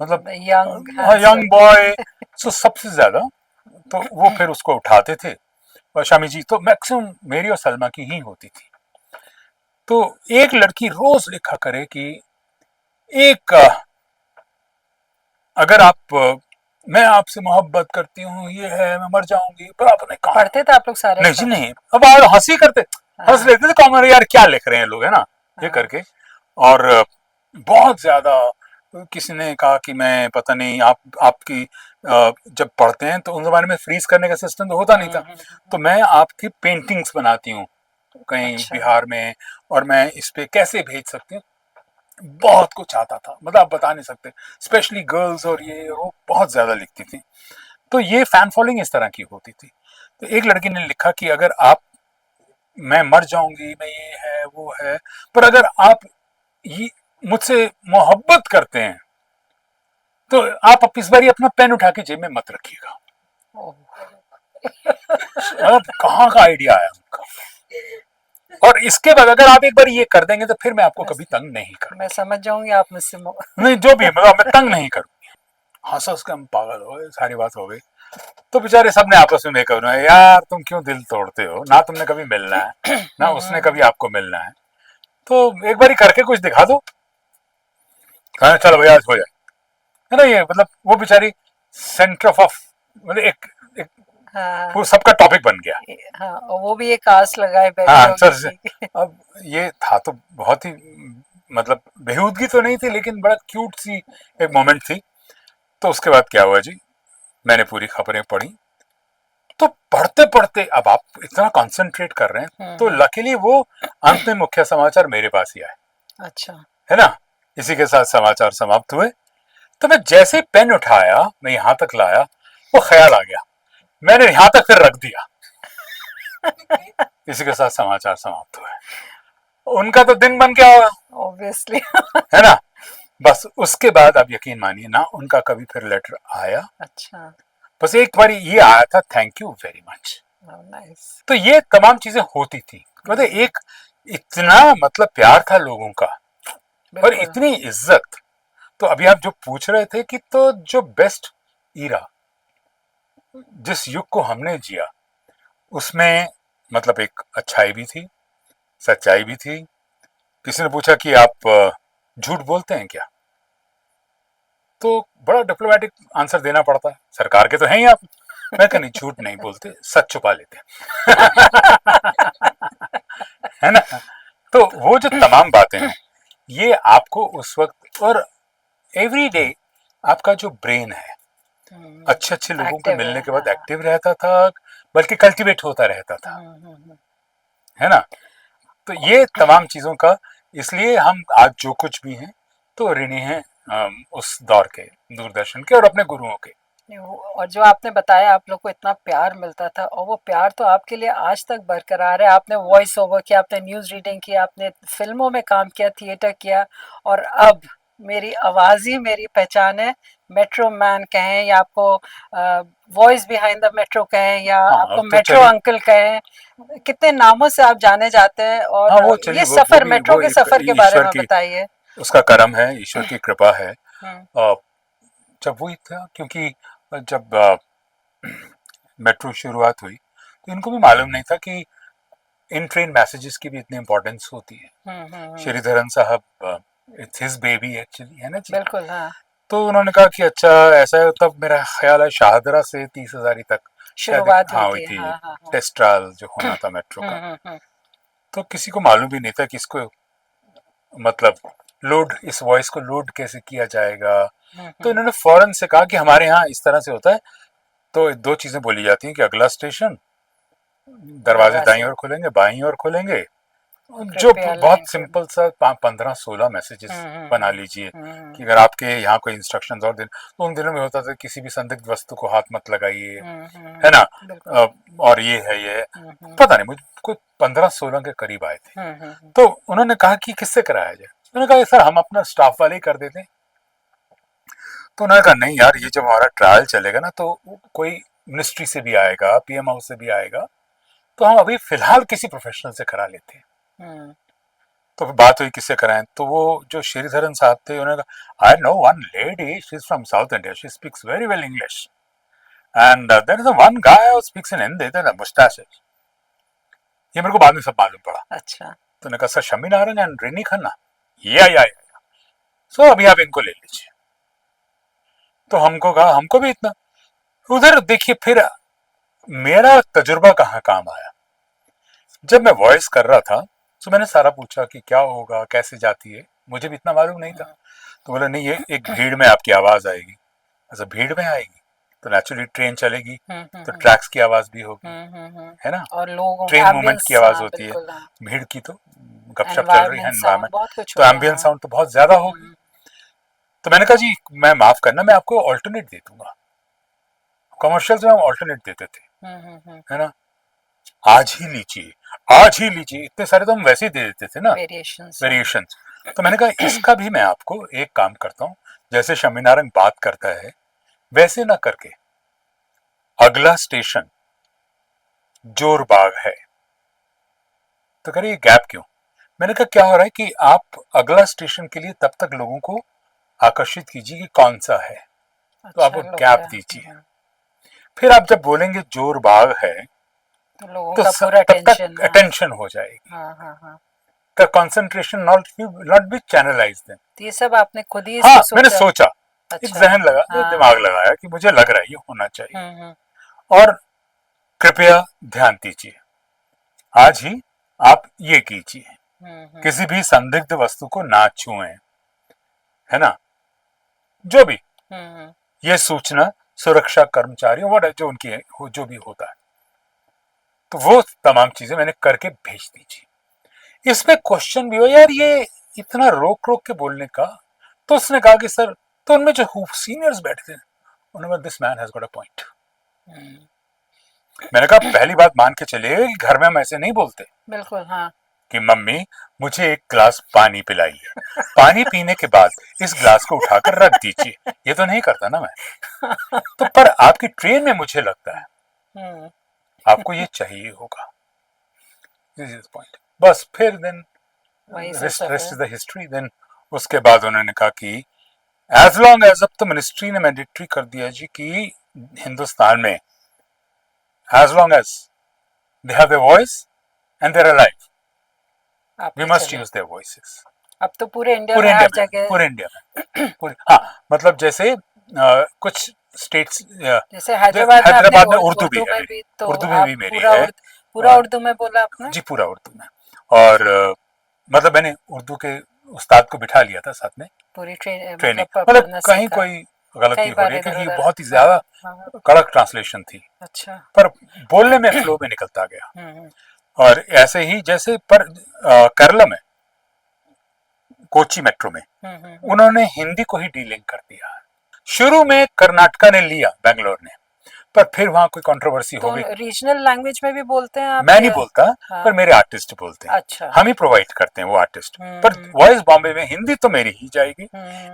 Speaker 2: मतलब
Speaker 1: यंग
Speaker 2: यंग बॉय, सो सबसे ज्यादा तो वो फिर उसको उठाते थे, और शामी जी तो मैक्सिमम मेरी और सलमा की ही होती थी। तो एक लड़की रोज लिखा करे कि एक अगर आप मैं आपसे मोहब्बत करती हूँ, ये है, मैं मर जाऊंगी, पर आपने कहा
Speaker 1: पढ़ते थे आप लोग सारे
Speaker 2: नहीं जी
Speaker 1: खत?
Speaker 2: नहीं, अब आप हंसी करते, हंस
Speaker 1: हाँ।
Speaker 2: लेते थे कॉमन, यार क्या लिख रहे हैं लोग, है ना, ये
Speaker 1: हाँ।
Speaker 2: करके। और बहुत ज्यादा किसी ने कहा कि मैं पता नहीं, आपकी जब पढ़ते हैं तो उन जमाने में फ्रीज करने का सिस्टम तो होता नहीं था, तो मैं आपकी पेंटिंग्स बनाती हूँ कहीं
Speaker 1: अच्छा।
Speaker 2: बिहार में, और मैं इस पे कैसे भेज सकती हूँ, बहुत कुछ आता था, मतलब आप बता नहीं सकते, स्पेशली गर्ल्स, और ये वो बहुत ज्यादा लिखती थी। तो ये फैन फॉलोइंग इस तरह की होती थी। तो एक लड़की ने लिखा कि अगर आप, मैं मर जाऊंगी, मैं ये है वो है, पर अगर आप ये मुझसे मोहब्बत करते हैं, तो आप इस बार अपना पेन उठा के जेब में मत रखिएगा। अब कहाँ का आइडिया आया उनका, और इसके बाद अगर आप एक बार ये कर देंगे तो फिर मैं आपको कभी तंग नहीं करूंगी,
Speaker 1: मैं समझ जाऊंगी आप मुझसे
Speaker 2: नहीं जो भी है, मतलब मैं तंग नहीं करूंगी। हंस हंस के हम पागल हो गए, सारी बात हो गई। तो बेचारे सबने आपस में मेकअप बनाया, यार तुम क्यों दिल तोड़ते हो, ना तुमने कभी मिलना है, ना उसने कभी आपको मिलना है, तो एक बार ही करके कुछ दिखा दो, हाँ चलो भैया आज हो जाए, है ना। ये मतलब वो बेचारी सेंटर ऑफ, मतलब एक
Speaker 1: हाँ।
Speaker 2: वो सबका टॉपिक बन गया।
Speaker 1: हाँ, और वो भी एक आस लगाए बैठी
Speaker 2: हाँ
Speaker 1: होगी
Speaker 2: आंसर,
Speaker 1: कि
Speaker 2: अब ये था तो बहुत ही, मतलब बेहूदगी तो नहीं थी, लेकिन बड़ा क्यूट सी एक मोमेंट थी। तो उसके बाद क्या हुआ जी, मैंने पूरी खबरें पढ़ी, तो पढ़ते पढ़ते अब आप इतना कंसंट्रेट कर रहे हैं, तो लकीली वो अंत में मुख्य समाचार मेरे पास ही आए,
Speaker 1: अच्छा।
Speaker 2: है ना। इसी के साथ समाचार समाप्त हुए। तो मैं जैसे पेन उठाया, मैं यहां तक लाया, वो ख्याल आ गया, मैंने यहां तक फिर रख दिया। इसी के साथ समाचार समाप्त हुए। उनका तो दिन बन गया होगा,
Speaker 1: ऑब्वियसली।
Speaker 2: है ना। बस उसके बाद आप यकीन मानिए ना, उनका कभी फिर लेटर आया,
Speaker 1: अच्छा।
Speaker 2: बस एक बार ये आया था, thank you very much.
Speaker 1: Nice.
Speaker 2: तो ये तमाम चीजें होती थी, मतलब एक इतना मतलब प्यार था लोगों का, और
Speaker 1: बिल्कुल।
Speaker 2: इतनी इज्जत। तो अभी आप जो पूछ रहे थे कि तो जो बेस्ट ईरा, जिस युग को हमने जिया, उसमें मतलब एक अच्छाई भी थी, सच्चाई भी थी। किसी ने पूछा कि आप झूठ बोलते हैं क्या, तो बड़ा डिप्लोमेटिक आंसर देना पड़ता है, सरकार के तो हैं ही आप। मैं कहीं झूठ नहीं बोलते, सच छुपा लेते है ना। तो वो जो तमाम बातें हैं, ये आपको उस वक्त, और एवरी डे आपका जो ब्रेन है अच्छे अच्छे लोगों के
Speaker 1: एक्टिव है।
Speaker 2: मिलने के बाद
Speaker 1: हाँ।
Speaker 2: एक्टिव रहता था, बल्कि कल्टीवेट होता रहता था, है ना। तो ये तमाम चीजों का, इसलिए हम आज जो कुछ भी हैं तो ऋणी हैं उस दौर के, दूरदर्शन के और अपने गुरुओं के।
Speaker 1: और जो आपने बताया आप लोग को इतना प्यार मिलता था, और वो प्यार तो आपके लिए आज तक बरकरार है। आपने वॉइस ओवर किया, आपने न्यूज़ रीडिंग किया, आपने फिल्मों में काम किया, थिएटर किया, और अब मेरी आवाज़ ही मेरी पहचान है। मेट्रो मैन कहें, या आपको वॉइस बिहाइंड द मेट्रो कहें, या
Speaker 2: हाँ
Speaker 1: आपको
Speaker 2: अब तो
Speaker 1: मेट्रो
Speaker 2: चलिए,
Speaker 1: अंकल कहें, कितने नामों से आप जाने जाते हैं।
Speaker 2: हाँ
Speaker 1: और
Speaker 2: वो चलिए,
Speaker 1: ये
Speaker 2: वो
Speaker 1: सफ़र,
Speaker 2: भी
Speaker 1: मेट्रो
Speaker 2: वो
Speaker 1: के
Speaker 2: एक
Speaker 1: सफ़र के बारे
Speaker 2: ईश्वर
Speaker 1: में
Speaker 2: की,
Speaker 1: बताइए।
Speaker 2: उसका करम है, ईश्वर की कृपा है।
Speaker 1: हम्म।
Speaker 2: जब वही था, क्योंकि जब मेट्रो शुरुआत हुई तो इनको भी मालूम नहीं था कि इन ट्रेन मैसेजेस की भी इतनी इंपॉर्टेंस होती है। श्रीधरन साहब, इट्स हिज बेबी एक्चुअली, है ना जी।
Speaker 1: बिल्कुल हाँ,
Speaker 2: तो उन्होंने कहा कि अच्छा ऐसा है, तब मेरा ख्याल है शाहदरा से 30,000 तक शायद
Speaker 1: शुरुआत हुई
Speaker 2: हाँ हुई
Speaker 1: थी,
Speaker 2: थी
Speaker 1: हाँ हाँ हाँ।
Speaker 2: टेस्ट ट्रायल जो होना था मेट्रो का।
Speaker 1: हम्म।
Speaker 2: तो किसी को मालूम भी नहीं था कि इसको मतलब लोड, इस वॉइस को लोड कैसे किया जाएगा। तो इन्होंने फौरन से कहा कि हमारे यहाँ इस तरह से होता है। तो दो चीजें बोली जाती हैं कि अगला स्टेशन, दरवाजे दाईं
Speaker 1: दरवाजे,
Speaker 2: ओर खोलेंगे बाईं ओर खोलेंगे। जो
Speaker 1: कृपया
Speaker 2: बहुत
Speaker 1: लाइन को।
Speaker 2: सिंपल सा 15-16 मैसेजेस बना लीजिए कि
Speaker 1: हम्म
Speaker 2: अगर आपके यहाँ कोई इंस्ट्रक्शंस और दिन, तो उन दिनों में होता था किसी भी संदिग्ध वस्तु को हाथ मत लगाइए, है ना।
Speaker 1: बिल्कुल।
Speaker 2: और ये है ये है,
Speaker 1: हम्म
Speaker 2: पता नहीं मुझे कोई 15-16 के करीब आए थे। तो उन्होंने कहा कि किससे कराया जाए। उन्होंने कहा सर हम अपना स्टाफ वाले ही कर देते हैं। तो उन्होंने कहा नहीं यार, ये जब हमारा ट्रायल चलेगा ना तो कोई मिनिस्ट्री से भी आएगा, पीएम हाउस से भी आएगा, तो हम अभी फिलहाल किसी प्रोफेशनल से करा लेते हैं। तो फिर बात हुई किससे कराएं। तो वो जो श्रीधरन साहब थे उन्होंने कहा I know one lady, she is from South India, she speaks very well English and there is one guy who speaks in Hindi with mustaches. ये मेरे को बाद में सब मालूम पड़ा।
Speaker 1: अच्छा।
Speaker 2: तो उन्होंने कहा सर शमी नारंग एंड रिनी खन्ना, या सो अभी आप इनको ले लीजिए। तो हमको कहा हमको भी इतना। उधर देखिए फिर मेरा तजुर्बा कहाँ काम आया। जब मैं वॉइस कर रहा था तो मैंने सारा पूछा कि क्या होगा, कैसे जाती है, मुझे भी इतना मालूम नहीं था। तो बोला नहीं, ये एक भीड़ में आपकी आवाज आएगी। अच्छा भीड़ में आएगी तो नेचुरली ट्रेन चलेगी, तो ट्रैक्स की आवाज भी होगी, है ना।
Speaker 1: और लोगों
Speaker 2: ट्रेन मूवमेंट
Speaker 1: एम्बियंस,
Speaker 2: की आवाज
Speaker 1: हाँ
Speaker 2: होती है,
Speaker 1: बिल्कुल हाँ।
Speaker 2: भीड़ की तो गपशप चल रही है,
Speaker 1: एनवायरनमेंट साउंड
Speaker 2: एनवायरमेंट,
Speaker 1: बहुत कुछ
Speaker 2: तो
Speaker 1: होता है
Speaker 2: एम्बियंट
Speaker 1: हाँ।
Speaker 2: साउंड तो बहुत ज्यादा होगी। तो मैंने कहा जी मैं माफ करना, मैं आपको ऑल्टरनेट दे दूंगा। कमर्शियल्स में हम ऑल्टरनेट देते थे, है ना। आज ही लीजिए, आज ही लीजिए, इतने सारे तो हम वैसे ही दे देते थे ना,
Speaker 1: वेरिएशंस।
Speaker 2: वेरिएशन। तो मैंने कहा इसका भी मैं आपको एक काम करता हूँ, जैसे शमी नारंग बात करता है वैसे ना करके अगला स्टेशन जोरबाग है। तो कह रही ये गैप क्यों। मैंने कहा क्या हो रहा है कि आप अगला स्टेशन के लिए तब तक लोगों को आकर्षित कीजिए कि कौन सा है, तो आप
Speaker 1: अच्छा
Speaker 2: गैप दीजिए। फिर आप जब बोलेंगे जोरबाग है
Speaker 1: तो लोगों
Speaker 2: तो
Speaker 1: का पूरा
Speaker 2: तब
Speaker 1: टेंशन,
Speaker 2: तक
Speaker 1: हाँ
Speaker 2: अटेंशन हो जाएगी,
Speaker 1: हाँ हाँ हाँ।
Speaker 2: का concentration not be channelise then.
Speaker 1: तो ये सब आपने खुद ही
Speaker 2: हाँ
Speaker 1: इसको
Speaker 2: मैंने
Speaker 1: सोचा?
Speaker 2: सोचा, एक
Speaker 1: अच्छा।
Speaker 2: जहन लगा,
Speaker 1: हाँ
Speaker 2: दिमाग
Speaker 1: हाँ।
Speaker 2: लगाया कि मुझे लग रहा है ये होना चाहिए।
Speaker 1: हम्म।
Speaker 2: और कृपया ध्यान दीजिए, आज ही आप ये कीजिए, किसी भी संदिग्ध वस्तु को ना छुएं, है ना। जो भी ये सूचना सुरक्षा कर्मचारियों वट जो उनकी है, जो भी होता है, तो वो तमाम चीजें मैंने करके भेज दीजिए। इसमें क्वेश्चन भी हो यार ये इतना रोक रोक के बोलने का। तो उसने कहा कि सर, तो उनमें जो सीनियर्स बैठे थे उन्होंने, this man has got a point. मैंने कहा पहली बात मान के चलिए कि घर में हम ऐसे नहीं बोलते
Speaker 1: बिल्कुल हाँ।
Speaker 2: कि मम्मी मुझे एक ग्लास पानी पिलाइए, पानी पीने के बाद इस ग्लास को उठाकर रख दीजिए, ये तो नहीं करता ना मैं। तो पर आपकी ट्रेन में मुझे लगता है आपको ये चाहिए होगा, दिस इज पॉइंट। बस फिर देन
Speaker 1: वही सब
Speaker 2: रेस्ट
Speaker 1: सफर।
Speaker 2: Is the history. देन उसके बाद उन्होंने कहा कि एज लॉन्ग एज, अब तो मिनिस्ट्री ने मैंडेटरी कर दिया जी कि हिंदुस्तान में as long as they have a voice and they're alive, we
Speaker 1: आपके
Speaker 2: must
Speaker 1: चले
Speaker 2: use their voices।
Speaker 1: अब तो पूरे इंडिया
Speaker 2: पूरे
Speaker 1: में
Speaker 2: इंडिया
Speaker 1: हर
Speaker 2: में,
Speaker 1: जगह,
Speaker 2: पूरे इंडिया में, पूरे, हाँ मतलब जैसे कुछ स्टेट्स,
Speaker 1: जैसे हैदराबाद में आपने
Speaker 2: हैदराबाद में उर्दू भी
Speaker 1: उर्दू
Speaker 2: है
Speaker 1: में
Speaker 2: मेरी,
Speaker 1: भी, तो
Speaker 2: उर्दू में
Speaker 1: आप
Speaker 2: भी मेरी
Speaker 1: पूरा
Speaker 2: है।
Speaker 1: पूरा
Speaker 2: और
Speaker 1: उर्दू में बोला आपने?
Speaker 2: जी पूरा उर्दू में। और मतलब मैंने उर्दू के उस्ताद को बिठा लिया था साथ में,
Speaker 1: पूरी
Speaker 2: ट्रेनिंग,
Speaker 1: मतलब
Speaker 2: मतलब
Speaker 1: पढ़ना
Speaker 2: कहीं
Speaker 1: सीखा?
Speaker 2: कोई गलती
Speaker 1: कई
Speaker 2: हो
Speaker 1: बार
Speaker 2: रही है
Speaker 1: इधर
Speaker 2: क्योंकि
Speaker 1: उधर,
Speaker 2: बहुत ही
Speaker 1: हाँ
Speaker 2: ज्यादा
Speaker 1: हाँ।
Speaker 2: कड़क ट्रांसलेशन थी,
Speaker 1: अच्छा।
Speaker 2: पर बोलने में फ्लो में निकलता गया। और ऐसे ही जैसे पर केरला में, कोची मेट्रो में उन्होंने हिंदी को ही डीलिंग कर दिया। शुरू में कर्नाटका ने लिया, बेंगलोर ने, पर फिर वहां कोई कंट्रोवर्सी
Speaker 1: तो
Speaker 2: हो गई।
Speaker 1: रीजनल लैंग्वेज में भी बोलते हैं आप
Speaker 2: मैं नहीं
Speaker 1: या?
Speaker 2: बोलता,
Speaker 1: हाँ।
Speaker 2: पर मेरे आर्टिस्ट बोलते हैं,
Speaker 1: अच्छा।
Speaker 2: हम ही प्रोवाइड करते हैं वो आर्टिस्ट। पर वॉइस बॉम्बे में हिंदी तो मेरी ही जाएगी,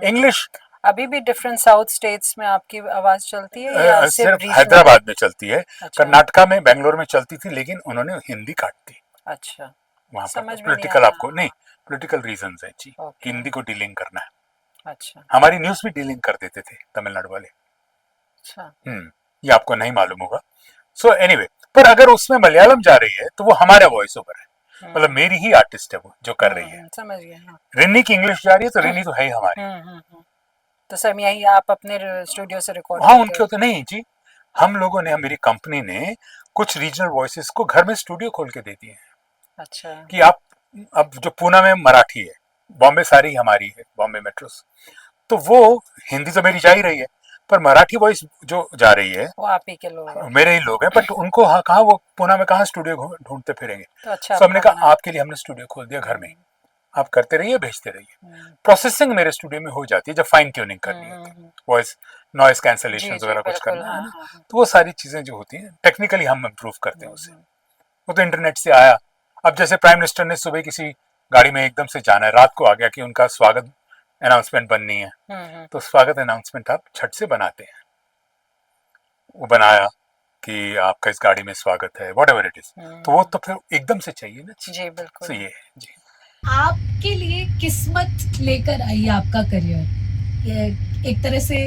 Speaker 2: इंग्लिश
Speaker 1: अभी भी डिफरेंट साउथ स्टेट्स में आपकी आवाज चलती है या सिर्फ
Speaker 2: सिर्फ
Speaker 1: रीजनल?
Speaker 2: हैदराबाद में चलती है।
Speaker 1: अच्छा।
Speaker 2: कर्नाटका में, बेंगलोर में चलती थी, लेकिन उन्होंने हिंदी काट दी
Speaker 1: अच्छा,
Speaker 2: वहां पर।
Speaker 1: समझ में नहीं
Speaker 2: पॉलिटिकल,
Speaker 1: आया।
Speaker 2: आपको नहीं, पॉलिटिकल रीजन है जी,
Speaker 1: ओके।
Speaker 2: हिंदी को डीलिंग करना है।
Speaker 1: अच्छा
Speaker 2: हमारी न्यूज भी डीलिंग कर देते थे तमिलनाडु वाले।
Speaker 1: अच्छा।
Speaker 2: ये आपको नहीं मालूम होगा। सो एनीवे, पर अगर उसमें मलयालम जा रही है तो वो हमारा वॉइस ओवर है, मतलब मेरी ही आर्टिस्ट है वो जो कर रही है।
Speaker 1: समझ गए। हाँ।
Speaker 2: रिन्नी की इंग्लिश जा रही है तो रिन्नी तो है ही हमारी।
Speaker 1: तो सर यही आप अपने स्टूडियो से रिकॉर्ड
Speaker 2: हाँ,
Speaker 1: करते
Speaker 2: उनके होते नहीं जी, हम लोगों ने, मेरी कंपनी ने कुछ रीजनल वॉइसेस को घर में स्टूडियो खोल के दे दिए हैं
Speaker 1: अच्छा।
Speaker 2: कि आप, अब जो पूना में मराठी है, बॉम्बे सारी हमारी है, बॉम्बे मेट्रोस, तो वो हिंदी तो मेरी जा ही रही है, पर मराठी वॉइस जो जा रही है
Speaker 1: वो आप ही के लोग हैं।
Speaker 2: मेरे ही लोग हैं, बट उनको हाँ कहाँ, वो पूना में कहाँ स्टूडियो ढूंढते फिरेंगे।
Speaker 1: तो अच्छा
Speaker 2: तो हमने
Speaker 1: आपका
Speaker 2: कहा आपके लिए हमने स्टूडियो खोल दिया घर में ही, आप करते रहिए, भेजते रहिए। प्रोसेसिंग मेरे स्टूडियो में हो जाती है जब फाइन ट्यूनिंग करनी होती है, वॉइस नॉइस कैंसलेशन वगैरह कुछ करना है ना, तो वो सारी चीजें जो होती हैं टेक्निकली हम इम्प्रूव करते हैं उसे। वो तो इंटरनेट से आया। अब जैसे प्राइम मिनिस्टर ने सुबह किसी गाड़ी में एकदम से जाना है, रात को आ गया कि उनका स्वागत अनाउंसमेंट बननी है, तो स्वागत अनाउंसमेंट आप झट से बनाते हैं, वो बनाया कि आपका इस गाड़ी में स्वागत है, वॉट एवर इट इज, तो वो तो फिर एकदम से चाहिए ना
Speaker 1: जी बिल्कुल।
Speaker 2: तो ये है जी।
Speaker 4: आपके लिए किस्मत लेकर आई आपका करियर, ये एक तरह से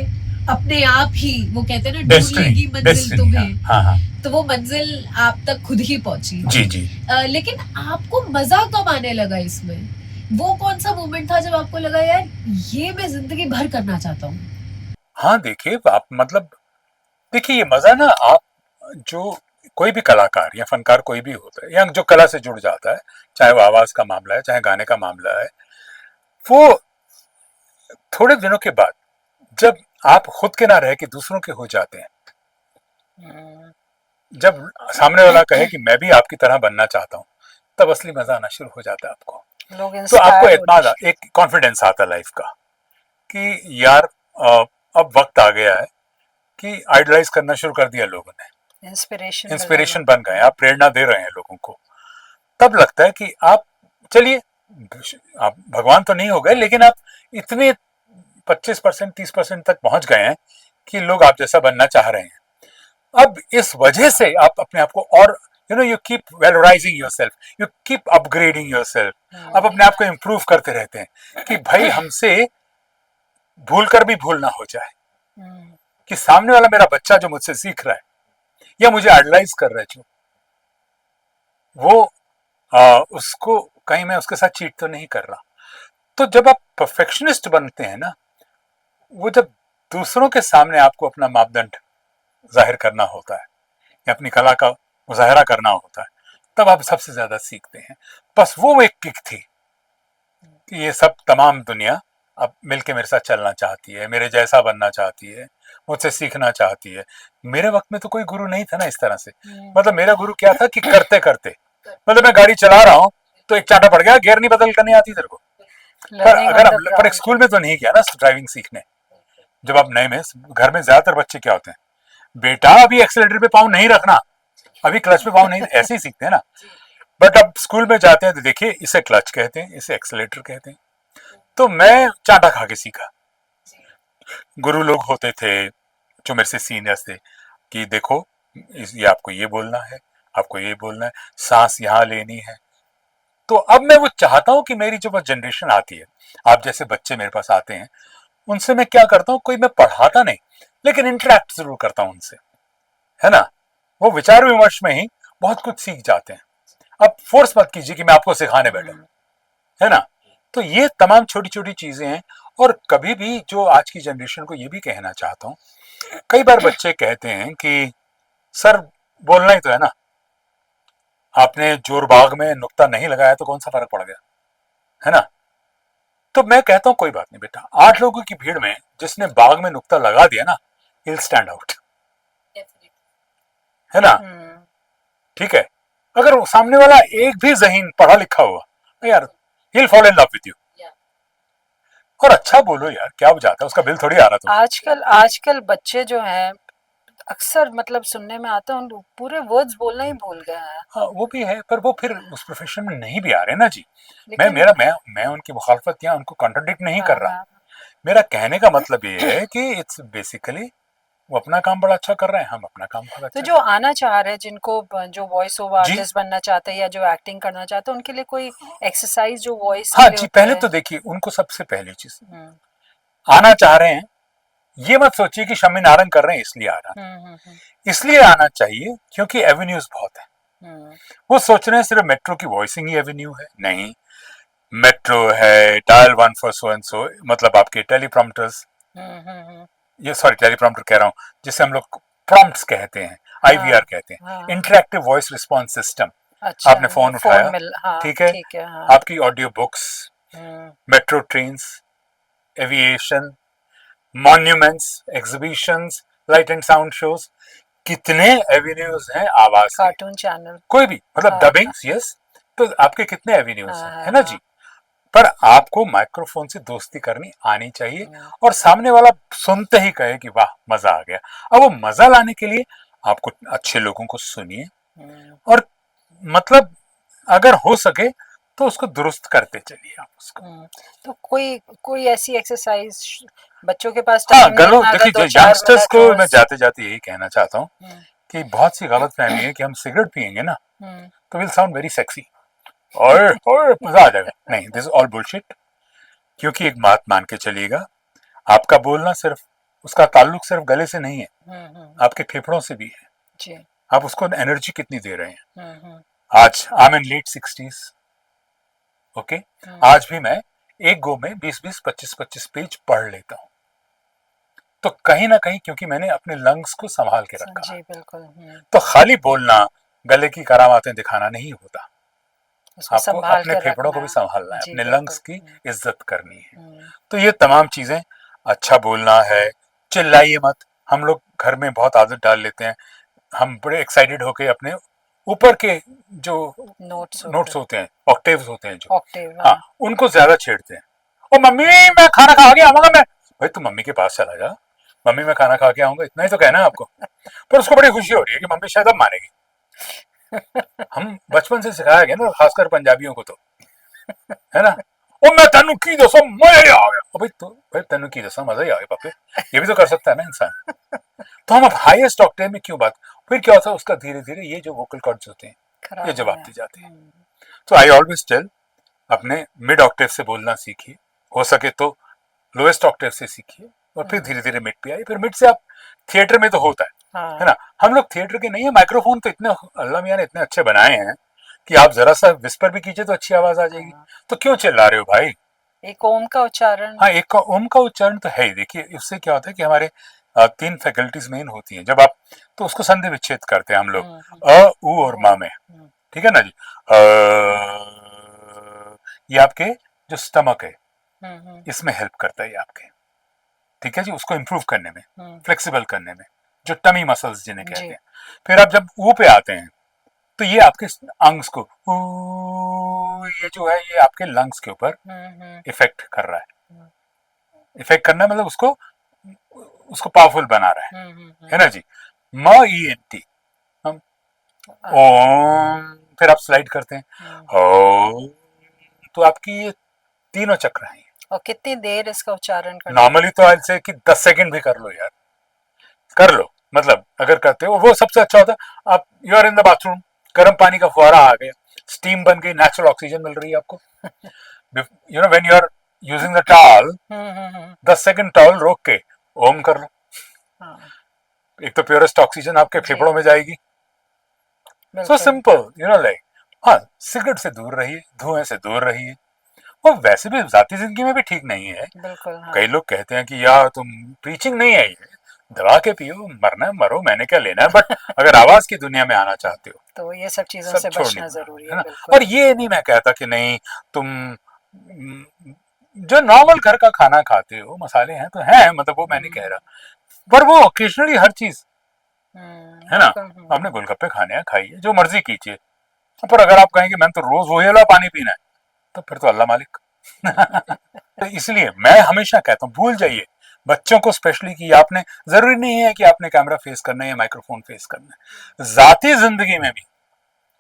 Speaker 4: अपने आप ही, वो कहते हैं ना ढूंढ लेगी मंजिल तुम्हें,
Speaker 2: हाँ हाँ
Speaker 4: तो वो मंजिल आप तक खुद ही पहुंची।
Speaker 2: जी जी।
Speaker 4: लेकिन आपको मजा कब आने लगा इसमें? वो कौन सा मोमेंट था जब आपको लगा यार ये मैं जिंदगी भर करना चाहता हूँ?
Speaker 2: हाँ देखिए, आप मतलब देखिए ये मजा ना, आप जो कोई भी कलाकार या फनकार कोई भी होता है या जो कला से जुड़ जाता है, चाहे वो आवाज का मामला है चाहे गाने का मामला है, वो थोड़े दिनों के बाद जब आप खुद के ना रह के दूसरों के हो जाते हैं, जब सामने वाला कहे कि मैं भी आपकी तरह बनना चाहता हूँ, तब असली मजा आना शुरू हो जाता है आपको। तो आपको एतमाद, एक कॉन्फिडेंस आता लाइफ का कि यार अब वक्त आ गया है कि आइडलाइज करना शुरू कर दिया लोगों ने, इंस्पिरेशन बन गए, आप प्रेरणा दे रहे हैं लोगों को। तब लगता है कि आप, चलिए आप भगवान तो नहीं हो गए, लेकिन आप इतने 25% 30% तक पहुंच गए हैं कि लोग आप जैसा बनना चाह रहे हैं। अब इस वजह से आप अपने आप को और you keep valorising yourself, you keep upgrading yourself, आप अपने आप को इम्प्रूव करते रहते हैं कि भाई हमसे भूल कर भी भूल ना हो जाए, कि सामने वाला मेरा बच्चा जो मुझसे सीख रहा है या मुझे आइडलाइज कर रहा है जो, वो उसको कहीं मैं उसके साथ चीट तो नहीं कर रहा। तो जब आप परफेक्शनिस्ट बनते हैं ना, वो जब दूसरों के सामने आपको अपना मापदंड जाहिर करना होता है या अपनी कला का मुजाहरा करना होता है, तब आप सबसे ज्यादा सीखते हैं। बस वो एक किक थी कि ये सब तमाम दुनिया अब मिलके मेरे साथ चलना चाहती है, मेरे जैसा बनना चाहती है, मुझसे सीखना चाहती है। मेरे वक्त में तो कोई गुरु नहीं था ना इस तरह से, मतलब मेरा गुरु क्या था कि करते करते, मतलब मैं गाड़ी चला रहा हूँ तो एक चाटा पड़ गया, गियर नहीं बदल करनी आती तेरे को, पर अगर पर एक स्कूल में तो नहीं किया ना ड्राइविंग सीखने। जब आप नए में, घर में ज्यादातर बच्चे क्या होते हैं, बेटा अभी एक्सीलेटर पे पाँव नहीं रखना, अभी क्लच पे पाँव नहीं, ऐसे ही सीखते हैं ना। बट अब स्कूल में जाते हैं तो देखिए इसे क्लच कहते हैं, इसे एक्सीलेटर कहते हैं। तो मैं चाटा खा के सीखा। गुरु लोग होते थे जो मेरे से सीनियर्स थे कि देखो ये आपको ये बोलना है, आपको ये बोलना है, सांस यहाँ लेनी है। तो अब मैं वो चाहता हूँ कि मेरी जो जनरेशन आती है, आप जैसे बच्चे मेरे पास आते हैं, उनसे मैं क्या करता हूँ, कोई मैं पढ़ाता नहीं लेकिन इंटरेक्ट जरूर करता हूँ उनसे, है ना। वो विचार विमर्श में ही बहुत कुछ सीख जाते हैं। अब फोर्स मत कीजिए कि मैं आपको सिखाने बैठा, है ना। तो ये तमाम छोटी छोटी चीजें हैं। और कभी भी जो आज की जनरेशन को ये भी कहना चाहता हूँ, कई बार बच्चे कहते हैं कि सर बोलना ही तो है ना, आपने जोर बाग में नुक्ता नहीं लगाया तो कौन सा फर्क पड़ गया, है ना। तो मैं कहता हूं कोई बात नहीं बेटा, 8 लोगों की भीड़ में जिसने बाग में नुक्ता लगा दिया ना, he'll stand out, है ना। ठीक है, अगर सामने वाला एक भी ज़हीन पढ़ा लिखा हुआ, यार he'll fall in love with you। और अच्छा बोलो यार, क्या हो जाता है, उसका बिल थोड़ी आ रहा था।
Speaker 1: आजकल बच्चे जो हैं अक्सर मतलब सुनने में आता है, उन पूरे वर्ड्स बोलना ही भूल गए हैं।
Speaker 2: हाँ वो भी है, पर वो फिर उस प्रोफेशन में नहीं भी आ रहे ना जी। मैं उनकी मुखालफत या उनको कॉन्ट्रडिक्ट नहीं कर रहा। मेरा कहने का मतलब ये है कि इट्स बेसिकली वो अपना काम बड़ा अच्छा कर रहे हैं, हम अपना काम बड़ा अच्छा।
Speaker 1: तो जो आना चाह रहे हैं, जिनको जो वॉइस ओवर आर्टिस्ट बनना चाहते हैं या जो एक्टिंग करना चाहते हैं, उनके लिए कोई एक्सरसाइज जो वॉइस
Speaker 2: हाँ जी, पहले तो देखिए उनको सबसे पहली चीज, आना चाह रहे हैं ये मत सोचिए कि शम्मी नारंग कर रहे हैं इसलिए आ रहा है, इसलिए आना चाहिए क्योंकि एवेन्यूज बहुत है। वो सोच रहे हैं सिर्फ मेट्रो की वॉइसिंग ही एवेन्यू है, नहीं, मेट्रो है, dial 1 for so and so, मतलब आपके टेलीप्रॉम्प्टर्स, ये सॉरी टेलीप्रॉम्प्टर कह रहा हूँ, जिसे हम लोग प्रॉम्प्ट्स कहते हैं, आईवीआर कहते हैं,
Speaker 1: हाँ,
Speaker 2: इंटरैक्टिव वॉइस रिस्पॉन्स सिस्टम।
Speaker 1: अच्छा,
Speaker 2: आपने फोन उठाया,
Speaker 1: हाँ,
Speaker 2: ठीक है,
Speaker 1: ठीक है, हाँ,
Speaker 2: आपकी audio books, metro trains, aviation, monuments, exhibitions, light and sound shows, कितने एवेन्यूज हैं आवाज के,
Speaker 1: कार्टून चैनल,
Speaker 2: कोई भी, मतलब
Speaker 1: हाँ,
Speaker 2: डबिंग्स, यस, तो आपके कितने एवेन्यूज हैं,
Speaker 1: हाँ,
Speaker 2: है ना जी। पर आपको माइक्रोफोन से दोस्ती करनी आनी चाहिए और सामने वाला सुनते ही कहे कि वाह मजा आ गया। अब वो मजा लाने के लिए आपको अच्छे लोगों को सुनिए और मतलब अगर हो सके तो उसको दुरुस्त करते चलिए आप उसको।
Speaker 1: तो कोई कोई ऐसी एक्सरसाइज बच्चों के पास
Speaker 2: हाँ,
Speaker 1: टाइम नहीं
Speaker 2: गलो
Speaker 1: है, अगर
Speaker 2: देखिए,
Speaker 1: दो
Speaker 2: जो
Speaker 1: चार
Speaker 2: यंगस्टर्स
Speaker 1: मिनट
Speaker 2: को मैं
Speaker 1: रोज।
Speaker 2: जाते जाते यही कहना चाहता हूँ कि बहुत सी गलत फहमी है कि हम सिगरेट पियेंगे ना तो विल साउंड वेरी सेक्सी और मजा आ जाएगा। नहीं, दिस इज ऑल बुलशिट। क्योंकि एक बात मान के चलिएगा, आपका बोलना सिर्फ उसका ताल्लुक सिर्फ गले से नहीं है, आपके फेफड़ों से भी है।
Speaker 1: जी,
Speaker 2: आप उसको एनर्जी कितनी दे रहे हैं। आज I am in late 60s, okay, आज भी मैं एक गो में 20-20, 25-25 पेज पढ़ लेता हूँ, तो कहीं ना कहीं क्योंकि मैंने अपने लंग्स को संभाल के रखा
Speaker 1: जी
Speaker 2: है।
Speaker 1: बिल्कुल।
Speaker 2: तो खाली बोलना, गले की करामातें दिखाना नहीं होता,
Speaker 1: उसको
Speaker 2: आपको
Speaker 1: संभाल
Speaker 2: अपने
Speaker 1: के
Speaker 2: फेफड़ों को
Speaker 1: रखना
Speaker 2: भी
Speaker 1: है।
Speaker 2: संभालना है,
Speaker 1: जी
Speaker 2: अपने
Speaker 1: बिल्कुल।
Speaker 2: लंग्स की इज्जत करनी है। तो ये तमाम चीजें, अच्छा बोलना है, चिल्लाइए मत। हम लोग घर में बहुत आदत डाल लेते हैं, हम बड़े एक्साइटेड होके अपने ऊपर के जो नोट्स होते हैं, ऑक्टेव्स होते हैं जो,
Speaker 1: ऑक्टेव,
Speaker 2: हाँ, उनको ज्यादा छेड़ते हैं। ओ मम्मी मैं खाना खा के आऊंगा, मैं, भाई तू मम्मी के पास चला जा, मम्मी मैं खाना खा के आऊंगा, इतना ही तो कहना है आपको। पर उसको बड़ी खुशी हो रही है कि मम्मी शायद अब मानेगी। हम बचपन से सिखाया गया ना, खासकर पंजाबियों को तो, है ना, ओ मैं तेनू की दसा मजा ही आ गया। ओ भाई तो भाई तेनू की दसा मजा ही आ गया पापे, ये भी तो कर सकता है ना इंसान। तो हम अब हाईएस्ट ऑक्टेव में क्यों बात, फिर क्या होता है उसका धीरे धीरे ये जो वोकल कॉर्ड्स होते हैं ये जवाब दे जाते हैं। तो आई ऑलवेज टेल, अपने मिड ऑक्टेव से बोलना सीखिए, हो सके तो लोएस्ट ऑक्टेव से सीखिए और फिर धीरे धीरे मिड पे आइए, फिर मिड से आप, थिएटर में तो होता है ना, हम लोग थिएटर के नहीं है, माइक्रोफोन तो इतने अल्लाह मियां ने इतने अच्छे बनाए हैं कि आप जरा सा विस्पर भी कीजिए तो अच्छी आवाज आ जाएगी। तो क्यों चिल्ला रहे हो भाई।
Speaker 1: एक ओम का उच्चारण,
Speaker 2: हाँ, एक ओम का उच्चारण तो है ही। देखिए इससे क्या होता है कि हमारे 3 फैकल्टीज मेन होती हैं, जब आप, तो उसको संधि विच्छेद करते हैं हम लोग, अ उ और मा में, ठीक है ना जी। ये आपके जो स्टमक है इसमें हेल्प करता है ये आपके, ठीक है जी, उसको इम्प्रूव करने में, फ्लेक्सिबल करने में, जो टमी मसल्स जिन्हें कहते हैं। फिर आप जब ऊ पे आते हैं तो ये आपके अंग्स को, ये जो है ये आपके लंग्स के ऊपर इफेक्ट कर रहा है। इफेक्ट करना मतलब उसको उसको पावरफुल बना रहा है ना जी। म ई एन टी, हम ओम, फिर आप स्लाइड करते हैं ओ, तो आपकी ये तीनों चक्र हैं।
Speaker 1: और कितनी देर इसका उच्चारण करना?
Speaker 2: नॉर्मली तो आज से कि 10 सेकंड भी कर लो यार, कर लो, मतलब अगर करते हो वो सबसे अच्छा होता है। आप you are in the bathroom, गर्म पानी का फुहारा आ गया, स्टीम बन गई, नेचुरल ऑक्सीजन मिल रही है आपको, you know when you are using the towel, 10 second towel रोक के ओम कर लो, एक तो प्योरेस्ट ऑक्सीजन आपके फेफड़ों में जाएगी। So simple, you know like, हाँ, सिगरेट से दूर रहिए, धुएं से दूर रहिए। वो वैसे भी जाती जिंदगी में भी ठीक नहीं है। कई लोग कहते हैं कि यार तुम प्रीचिंग नहीं आई है, दवा के पियो, मरना है मरो, मैंने क्या लेना है, बट अगर आवाज की दुनिया में आना चाहते हो
Speaker 1: तो ये सब चीजों से बचना जरूरी है
Speaker 2: ना।
Speaker 1: बिल्कुल।
Speaker 2: और ये नहीं मैं कहता कि नहीं तुम जो नॉर्मल घर का खाना खाते हो, मसाले हैं तो हैं, मतलब वो मैं नहीं कह रहा, पर वो ओकेजनली हर चीज है ना। आपने गोलगप्पे खाने हैं, खाइए, जो मर्जी कीजिए, पर अगर आप कहेंगे मैंने तो रोज वही वाला पानी पीना है, तो फिर तो अल्लाह मालिक। तो इसलिए मैं हमेशा कहता हूँ भूल जाइए, बच्चों को स्पेशली, कि आपने, जरूरी नहीं है कि आपने कैमरा फेस करना है या माइक्रोफोन फेस करना है, जाती जिंदगी में भी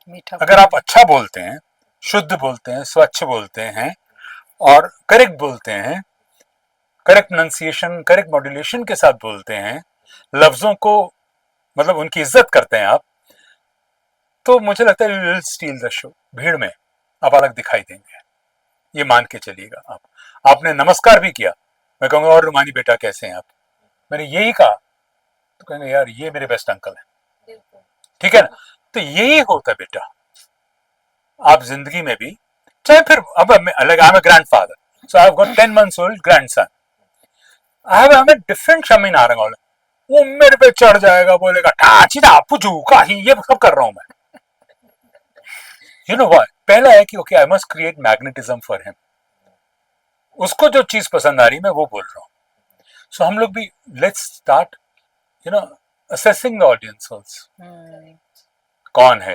Speaker 1: मीठा
Speaker 2: अगर आप अच्छा बोलते हैं, शुद्ध बोलते हैं, स्वच्छ बोलते हैं और करेक्ट बोलते हैं, करेक्ट प्रोनाउंसिएशन, करेक्ट मॉड्यूलेशन के साथ बोलते हैं, लफ्जों को मतलब उनकी इज्जत करते हैं आप, तो मुझे लगता है विल स्टील द शो। भीड़ में आप अलग दिखाई देंगे, ये मान के चलिएगा। आप, आपने नमस्कार भी किया, मैं कहूंगा और रुमानी बेटा कैसे हैं आप, मैंने यही कहा तो कहेंगे यार ये मेरे बेस्ट अंकल है,
Speaker 3: बिल्कुल।
Speaker 2: ठीक है ना। तो यही होता है बेटा, आप जिंदगी में भी चाहे फिर अब like I am a grandfather, so I have got 10 months old grandson, I have a different Shami Narang, वो मेरे पे चढ़ जाएगा, बोलेगा टाचिदा पुजू का ही ये सब कर रहा हूं मैं, यू नो व्हाई, पहला है कि okay I must create magnetism for him, उसको जो चीज पसंद आ रही मैं वो बोल रहा हूँ। सो हम लोग भी let's start you know assessing the audience also,
Speaker 1: hmm,
Speaker 2: कौन है,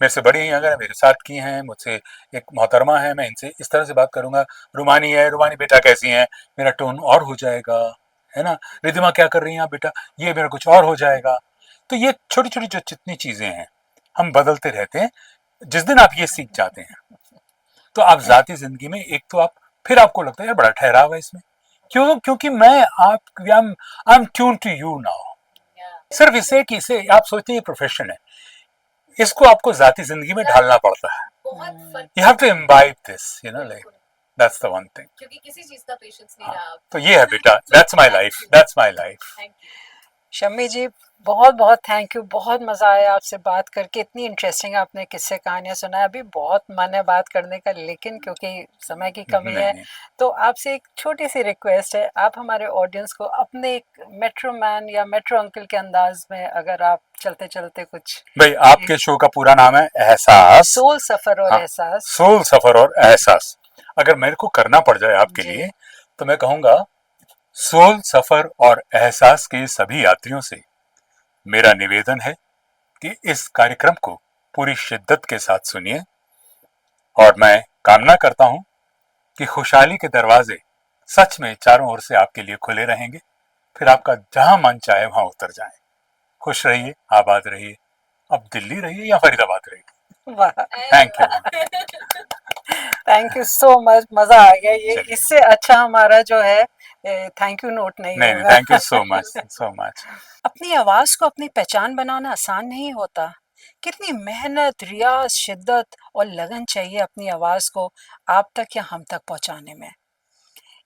Speaker 2: मेरे से बड़ी हैं अगर मेरे साथ की हैं, मुझसे एक मोहतरमा है, मैं इनसे इस तरह से बात करूंगा, रुमानी है, रुमानी बेटा कैसी हैं, मेरा टोन और हो जाएगा, है ना, रिधिमा क्या कर रही हैं आप बेटा, ये मेरा कुछ और हो जाएगा। तो ये छोटी छोटी जो जितनी चीजें हैं हम बदलते रहते हैं, जिस दिन आप ये सीख जाते हैं तो आप जाती जिंदगी में एक तो आप फिर आपको लगता है यार बड़ा ठहराव है इसमें, क्यों, क्योंकि मैं आप I am tune to you now, सिर्फ इसे कि इसे आप सोचते हैं ये प्रोफेशन है, इसको आपको जाती जिंदगी में ढालना पड़ता है,
Speaker 3: बहुत फर्क
Speaker 2: you have to imbibe this, you know, like that's the one thing।
Speaker 3: क्योंकि किसी चीज का पेशेंस नहीं
Speaker 2: हाँ,
Speaker 3: रहा अब।
Speaker 2: तो ये है बेटा, that's my life, that's my life।
Speaker 3: Thank you.
Speaker 1: Shammi ji बहुत बहुत थैंक यू, बहुत मज़ा आया आपसे बात करके, इतनी इंटरेस्टिंग आपने किस्से कहानियाँ सुनाया, अभी बहुत मन है बात करने का लेकिन क्योंकि समय की कमी
Speaker 2: नहीं
Speaker 1: है,
Speaker 2: नहीं,
Speaker 1: तो आपसे एक छोटी सी रिक्वेस्ट है, आप हमारे ऑडियंस को अपने एक मेट्रो मैन या मेट्रो अंकल के अंदाज में अगर आप चलते चलते कुछ,
Speaker 2: भाई आपके शो का पूरा नाम है एहसास,
Speaker 1: सोल सफ़र और
Speaker 2: हाँ,
Speaker 1: एहसास।
Speaker 2: सोल सफर और एहसास, अगर मेरे को करना पड़ जाए आपके
Speaker 1: जी।
Speaker 2: लिए तो मैं कहूंगा सोल सफर और एहसास के सभी यात्रियों से मेरा निवेदन है कि इस कार्यक्रम को पूरी शिद्दत के साथ सुनिए, और मैं कामना करता हूं कि खुशहाली के दरवाजे सच में चारों ओर से आपके लिए खुले रहेंगे, फिर आपका जहां मन चाहे वहां उतर जाए। खुश रहिए, आबाद रहिए, अब दिल्ली रहिए या फरीदाबाद रहिए।
Speaker 1: वाह,
Speaker 2: thank you.
Speaker 1: Thank you so much, मज़ा आ गया, ये
Speaker 2: चलिए,
Speaker 1: इससे अच्छा हमारा जो है थैंक यू नोट नहीं
Speaker 2: नहीं नहीं,
Speaker 1: होगा।
Speaker 2: Thank you so much, so much.
Speaker 1: अपनी आवाज को अपनी पहचान बनाना आसान नहीं होता, कितनी मेहनत, रियाज, शिद्दत और लगन चाहिए अपनी आवाज को आप तक या हम तक पहुंचाने में।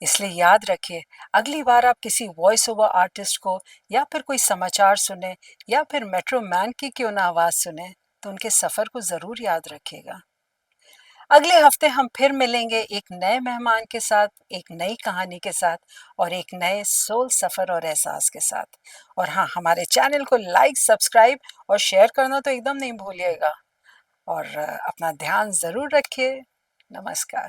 Speaker 1: इसलिए याद रखिए, अगली बार आप किसी वॉइस ओवर आर्टिस्ट को या फिर कोई समाचार सुने या फिर मेट्रो मैन की क्यों ना आवाज सुने, तो उनके सफर को जरूर याद रखिएगा। अगले हफ्ते हम फिर मिलेंगे एक नए मेहमान के साथ, एक नई कहानी के साथ और एक नए सोल सफ़र और एहसास के साथ। और हाँ, हमारे चैनल को लाइक, सब्सक्राइब और शेयर करना तो एकदम नहीं भूलिएगा। और अपना ध्यान ज़रूर रखिए। नमस्कार।